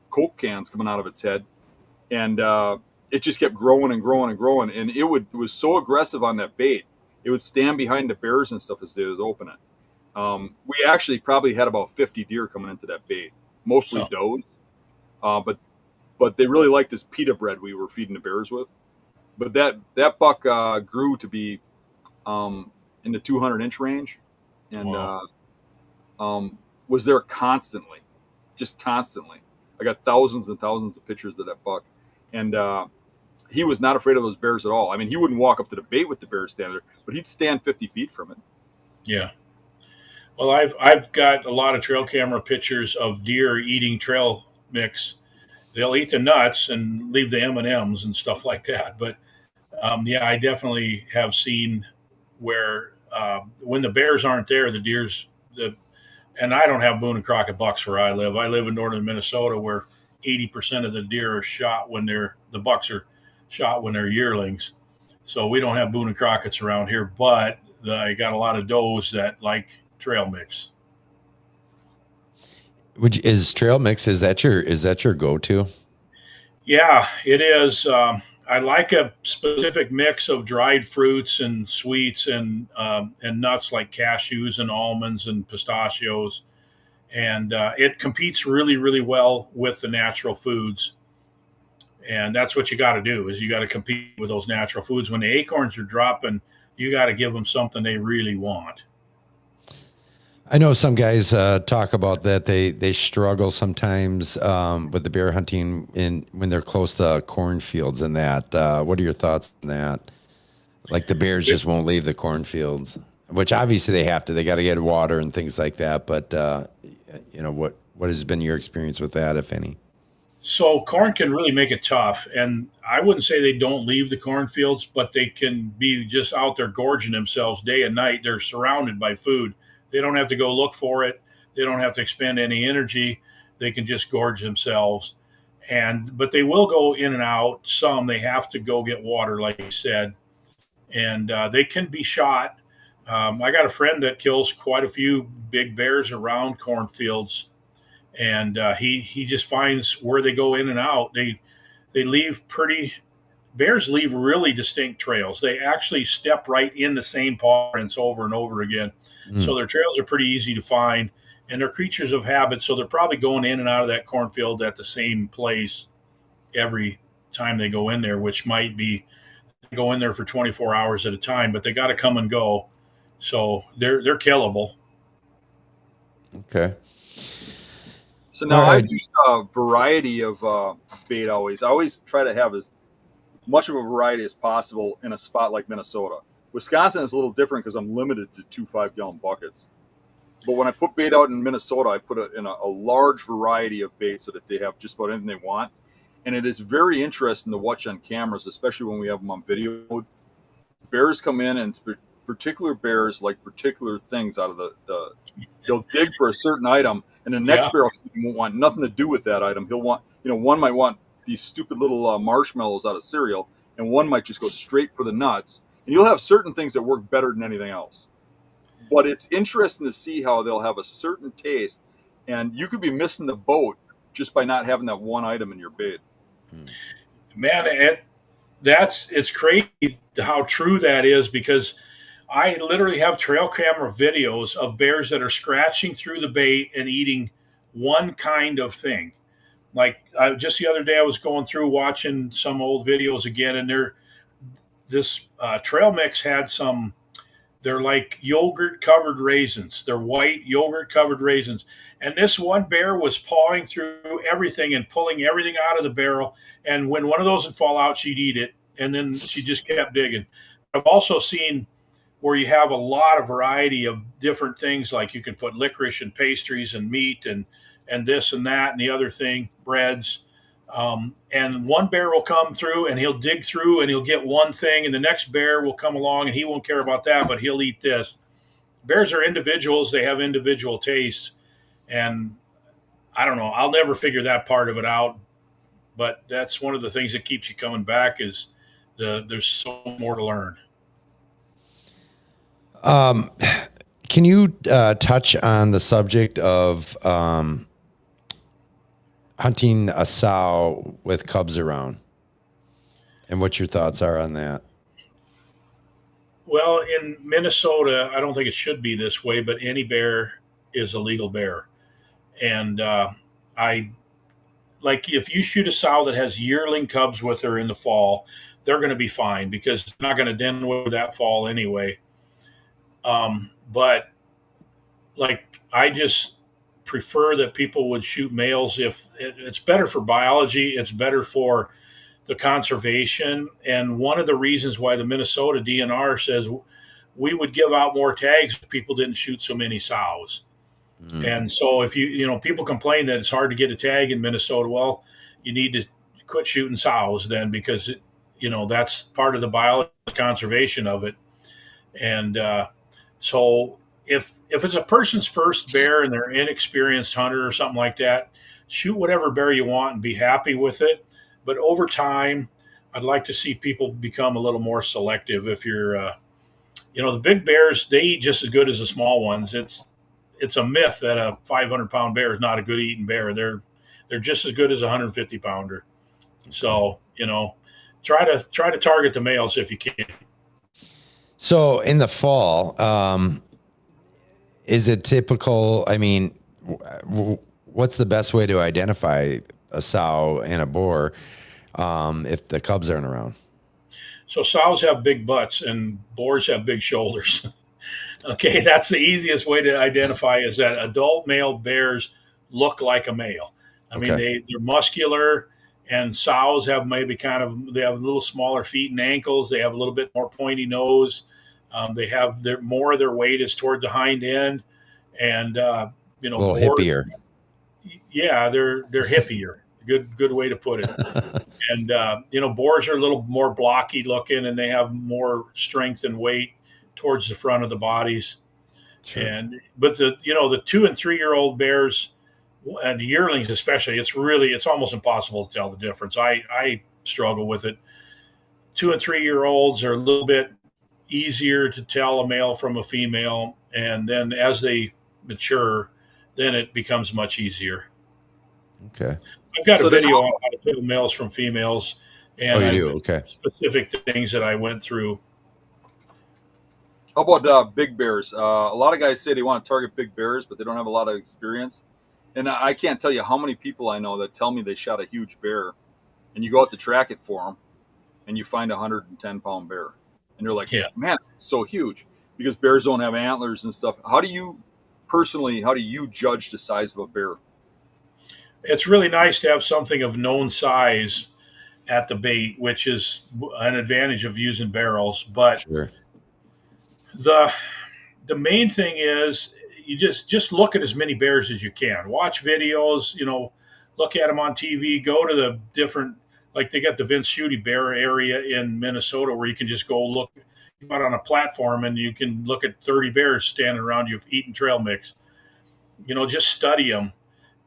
Coke cans coming out of its head, and it just kept growing and growing and growing, and it was so aggressive on that bait. It would stand behind the bears and stuff as they would open it. We actually probably had about 50 deer coming into that bait, mostly does, but they really liked this pita bread we were feeding the bears with. But that buck grew to be in the 200-inch range, and was there constantly. Just constantly. I got thousands and thousands of pictures of that buck. And he was not afraid of those bears at all. I mean, he wouldn't walk up to the bait with the bear standing there, but he'd stand 50 feet from it. Yeah. Well, I've got a lot of trail camera pictures of deer eating trail mix. They'll eat the nuts and leave the M&Ms and stuff like that. But, I definitely have seen where when the bears aren't there, the deer's and I don't have Boone and Crockett bucks where I live. I live in northern Minnesota, where 80% of the deer are shot the bucks are shot when they're yearlings. So we don't have Boone and Crockett's around here, but I got a lot of does that like trail mix. Which is trail mix? Is that your go-to? Yeah, it is. I like a specific mix of dried fruits and sweets and nuts like cashews and almonds and pistachios, and it competes really, really well with the natural foods. And that's what you got to do, is you got to compete with those natural foods. When the acorns are dropping, you got to give them something they really want. I know some guys talk about that. They struggle sometimes with the bear hunting when they're close to cornfields and that. What are your thoughts on that? Like the bears just won't leave the cornfields, which obviously they have to. They got to get water and things like that. But what has been your experience with that, if any? So corn can really make it tough, and I wouldn't say they don't leave the cornfields, but they can be just out there gorging themselves day and night. They're surrounded by food. They don't have to go look for it. They don't have to expend any energy. They can just gorge themselves. but they will go in and out. Some they have to go get water, like you said, and they can be shot. I got a friend that kills quite a few big bears around cornfields, and he just finds where they go in and out. They leave pretty. Bears leave really distinct trails. They actually step right in the same paw prints over and over again. So their trails are pretty easy to find, and they're creatures of habit. So they're probably going in and out of that cornfield at the same place every time they go in there, which might be go in there for 24 hours at a time, but they got to come and go. So they're killable. Okay. So now I've used a variety of bait always. I always try to have as much of a variety as possible in a spot like Minnesota. Wisconsin is a little different because I'm limited to 2 5-gallon buckets. But when I put bait out in Minnesota, I put it in a large variety of bait so that they have just about anything they want. And it is very interesting to watch on cameras, especially when we have them on video. Bears come in, and particular bears like particular things out of the they'll dig for a certain item, and the next bear won't want nothing to do with that item. He'll want, one might want these stupid little marshmallows out of cereal, and one might just go straight for the nuts. And you'll have certain things that work better than anything else. But it's interesting to see how they'll have a certain taste, and you could be missing the boat just by not having that one item in your bait. Man, it's crazy how true that is, because I literally have trail camera videos of bears that are scratching through the bait and eating one kind of thing. Like just the other day, I was going through watching some old videos again, and this trail mix had some. They're like yogurt covered raisins. They're white yogurt covered raisins. And this one bear was pawing through everything and pulling everything out of the barrel. And when one of those would fall out, she'd eat it. And then she just kept digging. I've also seen where you have a lot of variety of different things. Like you can put licorice and pastries and meat and this and that and the other thing, breads. And one bear will come through and he'll dig through and he'll get one thing, and the next bear will come along and he won't care about that, but he'll eat this. Bears are individuals. They have individual tastes. And I don't know, I'll never figure that part of it out, but that's one of the things that keeps you coming back is there's so more to learn. Can you touch on the subject of hunting a sow with cubs around, and what your thoughts are on that? Well, in Minnesota, I don't think it should be this way, but any bear is a legal bear. And if you shoot a sow that has yearling cubs with her in the fall, they're going to be fine because it's not going to den with that fall anyway. But I just prefer that people would shoot males if it's better for biology, it's better for the conservation. And one of the reasons why the Minnesota DNR says we would give out more tags if people didn't shoot so many sows. And so if people complain that it's hard to get a tag in Minnesota, well, you need to quit shooting sows then, because that's part of the biology conservation of it. And so if it's a person's first bear and they're an inexperienced hunter or something like that, shoot whatever bear you want and be happy with it. But over time, I'd like to see people become a little more selective. If you're, the big bears, they eat just as good as the small ones. It's a myth that a 500-pound bear is not a good eating bear. They're just as good as a 150-pounder. So, try to target the males if you can. So in the fall, is it typical? I mean, what's the best way to identify a sow and a boar if the cubs aren't around? So sows have big butts and boars have big shoulders. Okay, that's the easiest way to identify, is that adult male bears look like a male. I mean, they're muscular, and sows have maybe they have a little smaller feet and ankles. They have a little bit more pointy nose. They have more of their weight is toward the hind end, and a little hippier. Yeah, they're hippier. Good way to put it. And boars are a little more blocky looking, and they have more strength and weight towards the front of the bodies. Sure. But the 2 and 3 year old bears and yearlings especially, it's almost impossible to tell the difference. I struggle with it. 2 and 3 year olds are a little bit easier to tell a male from a female, and then as they mature, then it becomes much easier. Okay. I've got a video on how to tell males from females, and you do? Okay. specific things that I went through. How about big bears? A lot of guys say they want to target big bears, but they don't have a lot of experience. And I can't tell you how many people I know that tell me they shot a huge bear, and you go out to track it for them, and you find a 110-pound bear, and they're like, "Man, it's so huge," because bears don't have antlers and stuff. How do you judge the size of a bear? It's really nice to have something of known size at the bait, which is an advantage of using barrels. But Sure. The main thing is you just look at as many bears as you can. Watch videos, look at them on TV. Go to the different, like they got the Vince Schutte bear area in Minnesota where you can just go look out on a platform and you can look at 30 bears standing around you eating trail mix. Just study them.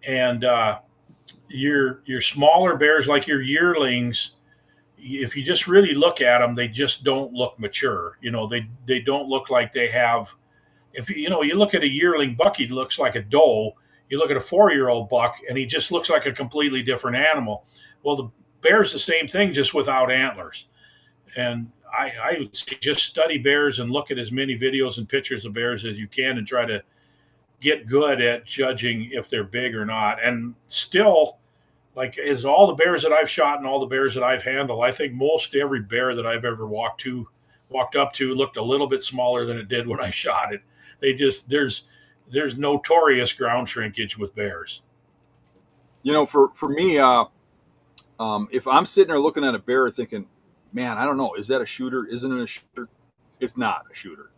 And your smaller bears, like your yearlings, if you just really look at them, they just don't look mature. They don't look like they have. If you look at a yearling buck, he looks like a doe. You look at a 4-year-old buck, and he just looks like a completely different animal. Well, the bear's the same thing, just without antlers. And I would say just study bears and look at as many videos and pictures of bears as you can, and try to get good at judging if they're big or not. And still, like, as all the bears that I've shot and all the bears that I've handled, I think most every bear that I've ever walked up to looked a little bit smaller than it did when I shot it. There's notorious ground shrinkage with bears. For me, if I'm sitting there looking at a bear thinking, man, I don't know, is that a shooter? Isn't it a shooter? It's not a shooter.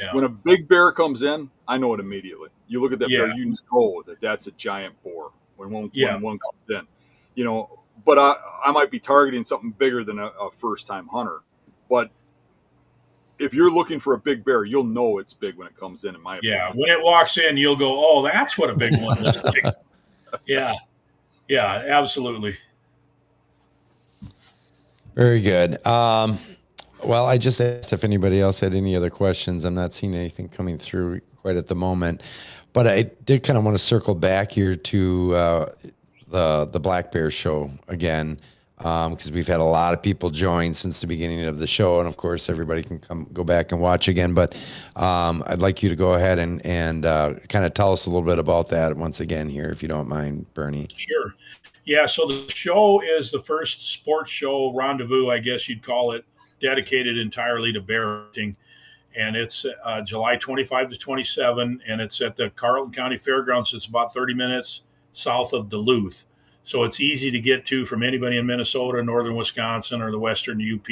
Yeah. When a big bear comes in, I know it immediately. You look at that bear, you know that that's a giant boar when one comes in. But I might be targeting something bigger than a first-time hunter. But if you're looking for a big bear, you'll know it's big when it comes in my opinion. Yeah, when it walks in, you'll go, oh, that's what a big one looks like. Yeah, absolutely. Very good. Well, I just asked if anybody else had any other questions. I'm not seeing anything coming through quite at the moment. But I did kind of want to circle back here to the Black Bear Show again, because we've had a lot of people join since the beginning of the show, and of course everybody can go back and watch again. But I'd like you to go ahead and kind of tell us a little bit about that once again here, if you don't mind, Bernie. Sure. Yeah. So the show is the first sports show rendezvous, I guess you'd call it, dedicated entirely to bear hunting. And it's July 25 to 27, and it's at the Carleton County Fairgrounds. It's about 30 minutes south of Duluth. So it's easy to get to from anybody in Minnesota, northern Wisconsin, or the western UP.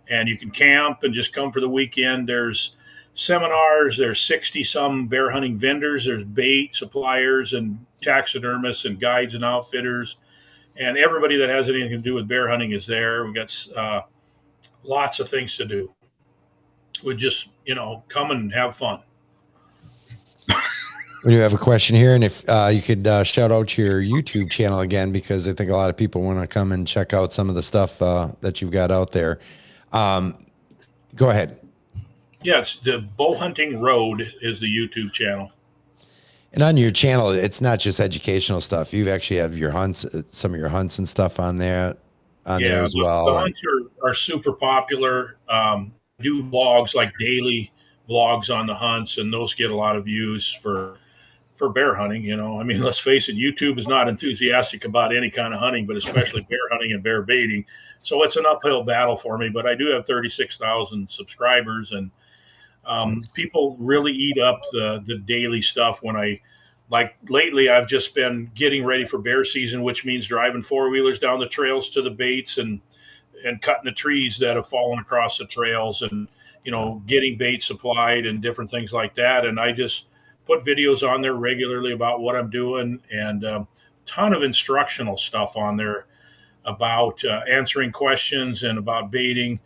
And you can camp and just come for the weekend. There's seminars. There's 60-some bear hunting vendors. There's bait suppliers and taxidermists and guides and outfitters. And everybody that has anything to do with bear hunting is there. We've got lots of things to do. We just, come and have fun. We do have a question here, and if you could shout out your YouTube channel again, because I think a lot of people want to come and check out some of the stuff that you've got out there. Go ahead. Yeah, it's the Bow Hunting Road is the YouTube channel. And on your channel, it's not just educational stuff. You actually have your hunts, some of your hunts and stuff on there as well. The hunts are super popular. Do vlogs, like daily vlogs on the hunts, and those get a lot of views for bear hunting. I mean, let's face it, YouTube is not enthusiastic about any kind of hunting, but especially bear hunting and bear baiting. So it's an uphill battle for me, but I do have 36,000 subscribers, and people really eat up the daily stuff. Like lately, I've just been getting ready for bear season, which means driving 4-wheelers down the trails to the baits and cutting the trees that have fallen across the trails, and getting bait supplied and different things like that. And I just put videos on there regularly about what I'm doing, and a ton of instructional stuff on there about answering questions and about baiting,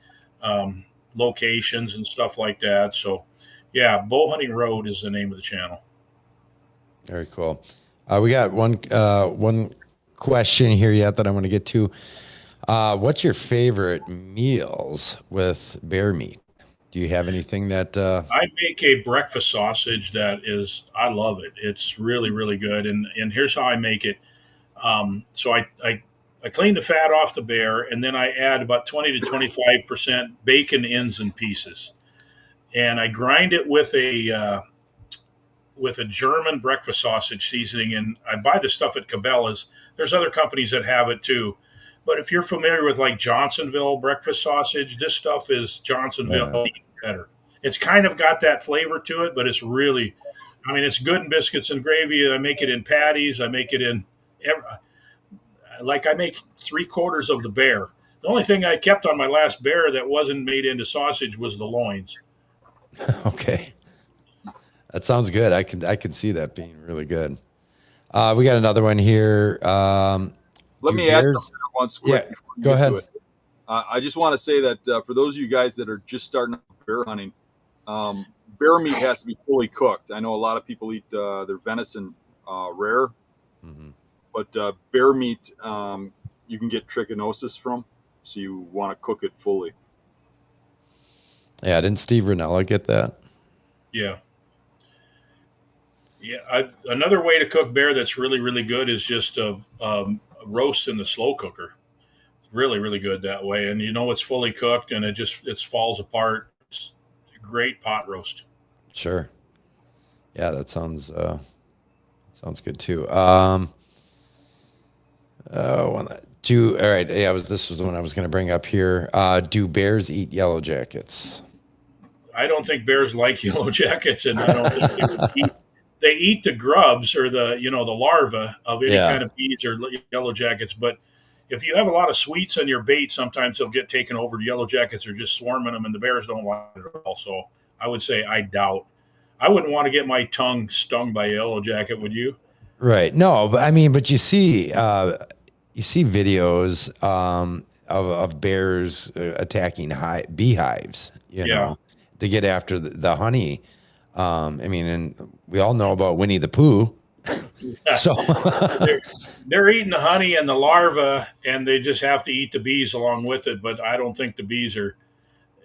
locations and stuff like that. So yeah, Bow Hunting Road is the name of the channel. Very cool. We got one question here yet that I want to get to. What's your favorite meals with bear meat? Do you have anything that? I make a breakfast sausage that is, I love it. It's really, really good. And here's how I make it. So I clean the fat off the bear, and then I add about 20 to 25% bacon ends and pieces. And I grind it with a German breakfast sausage seasoning. And I buy the stuff at Cabela's. There's other companies that have it too. But if you're familiar with like Johnsonville breakfast sausage, this stuff is Johnsonville better. It's kind of got that flavor to it, but it's really, I mean, it's good in biscuits and gravy. I make it in patties. I make it in, like I make 3/4 of the bear. The only thing I kept on my last bear that wasn't made into sausage was the loins. Okay, that sounds good. I can see that being really good. We got another one here. Let me add something once quick. Yeah, go ahead. I just want to say that for those of you guys that are just starting bear hunting, bear meat has to be fully cooked. I know a lot of people eat their venison rare, but bear meat you can get trichinosis from, so you want to cook it fully. Yeah, didn't Steve Ranella get that? Yeah. Yeah. Another way to cook bear that's really, really good is just a roast in the slow cooker. Really, really good that way. And you know it's fully cooked and it falls apart. It's a great pot roast. Sure. Yeah, that sounds good too. All right. Yeah, this was the one I was going to bring up here. Do bears eat yellow jackets? I don't think bears like yellow jackets, and I don't think they would eat. They eat the grubs or the larva of any kind of bees or yellow jackets. But if you have a lot of sweets on your bait, sometimes they'll get taken over to yellow jackets or just swarming them, and the bears don't like it at all. So I would say I doubt. I wouldn't want to get my tongue stung by a yellow jacket, would you? Right. No, but I mean, but you see videos of bears attacking beehives, you know, to get after the honey. I mean, and we all know about Winnie the Pooh. So they're eating the honey and the larva, and they just have to eat the bees along with it. But I don't think the bees are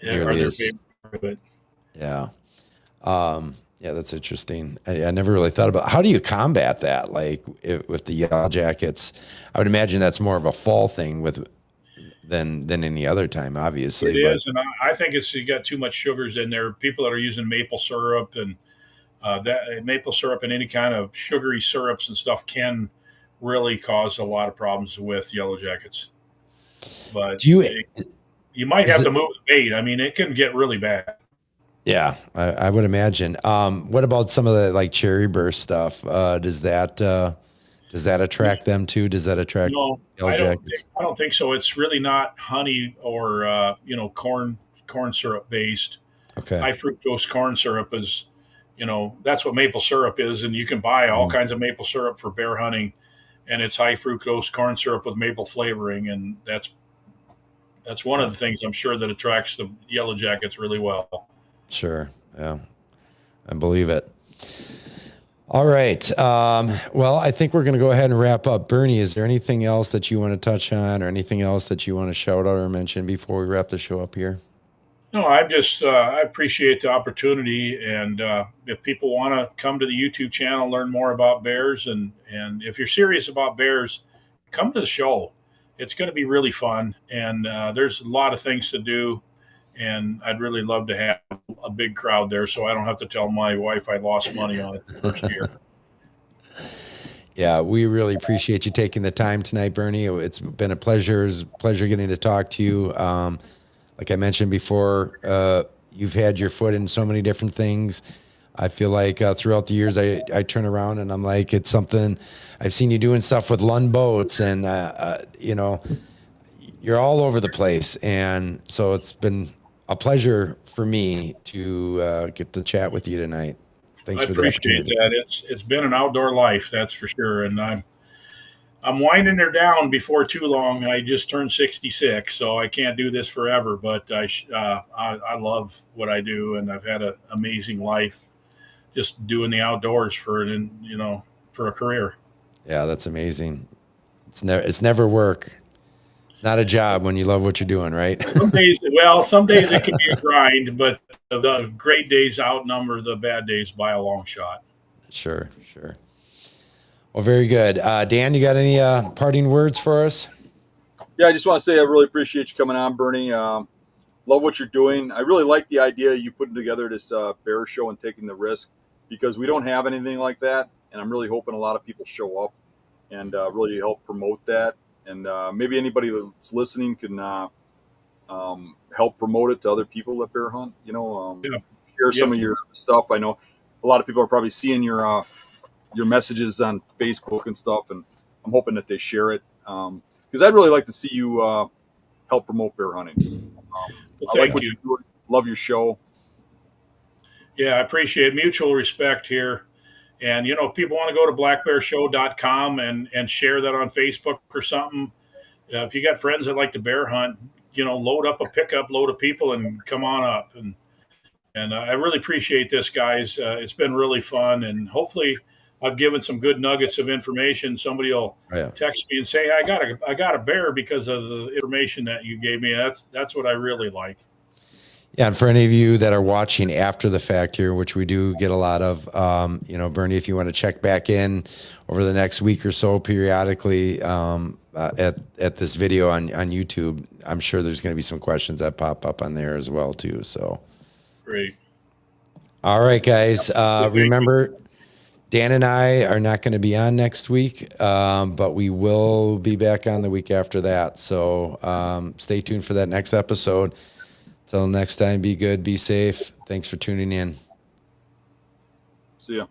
their favorite part of it. Yeah. Yeah, that's interesting. I never really thought about how do you combat that? Like with the yellow jackets, I would imagine that's more of a fall thing than any other time, obviously. It is, and I think you got too much sugars in there. People that are using maple syrup and maple syrup and any kind of sugary syrups and stuff can really cause a lot of problems with yellow jackets. But you might have to move the bait. I mean, it can get really bad. Yeah, I would imagine. What about some of the like cherry burst stuff? Does that attract them too? Does that attract yellow jackets? I don't think so. It's really not honey or corn syrup based. Okay. High fructose corn syrup is, that's what maple syrup is, and you can buy all kinds of maple syrup for bear hunting, and it's high fructose corn syrup with maple flavoring, and that's one of the things I'm sure that attracts the yellow jackets really well. Sure. Yeah. I believe it. All right. Well, I think we're going to go ahead and wrap up. Bernie, is there anything else that you want to touch on or anything else that you want to shout out or mention before we wrap the show up here? No, I appreciate the opportunity. And if people want to come to the YouTube channel, learn more about bears, and if you're serious about bears, come to the show. It's going to be really fun. And there's a lot of things to do. And I'd really love to have a big crowd there so I don't have to tell my wife I lost money on it the first year. Yeah, we really appreciate you taking the time tonight, Bernie. It's been a pleasure. It's a pleasure getting to talk to you. Like I mentioned before, you've had your foot in so many different things. I feel like throughout the years, I turn around and I'm like, it's something I've seen you doing stuff with Lund boats and, you're all over the place. And so it's been a pleasure for me to get to chat with you tonight. Thanks for the opportunity. I appreciate that. It's been an outdoor life, that's for sure. And I'm winding her down before too long. I just turned 66, so I can't do this forever. But I love what I do, and I've had an amazing life just doing the outdoors for a career. Yeah, that's amazing. It's never work. It's not a job when you love what you're doing, right? Some days it can be a grind, but the great days outnumber the bad days by a long shot. Sure. Well, very good. Dan, you got any parting words for us? Yeah, I just want to say I really appreciate you coming on, Bernie. Love what you're doing. I really like the idea you putting together this bear show and taking the risk, because we don't have anything like that, and I'm really hoping a lot of people show up and really help promote that. And maybe anybody that's listening can help promote it to other people that bear hunt. Share some of your stuff. I know a lot of people are probably seeing your messages on Facebook and stuff, and I'm hoping that they share it, because I'd really like to see you help promote bear hunting. Well, I like thank what you. you're doing. Love your show. Yeah, I appreciate mutual respect here. And, if people want to go to blackbearshow.com and share that on Facebook or something, if you got friends that like to bear hunt, load up a pickup load of people and come on up. And I really appreciate this, guys. It's been really fun. And hopefully I've given some good nuggets of information. Somebody will text me and say, I got a bear because of the information that you gave me. That's what I really like. Yeah, and for any of you that are watching after the fact here, which we do get a lot of, Bernie, if you want to check back in over the next week or so periodically at this video on YouTube, I'm sure there's going to be some questions that pop up on there as well too. So great. All right, guys. Remember, Dan and I are not going to be on next week, but we will be back on the week after that. So stay tuned for that next episode. Till next time, be good, be safe. Thanks for tuning in. See ya.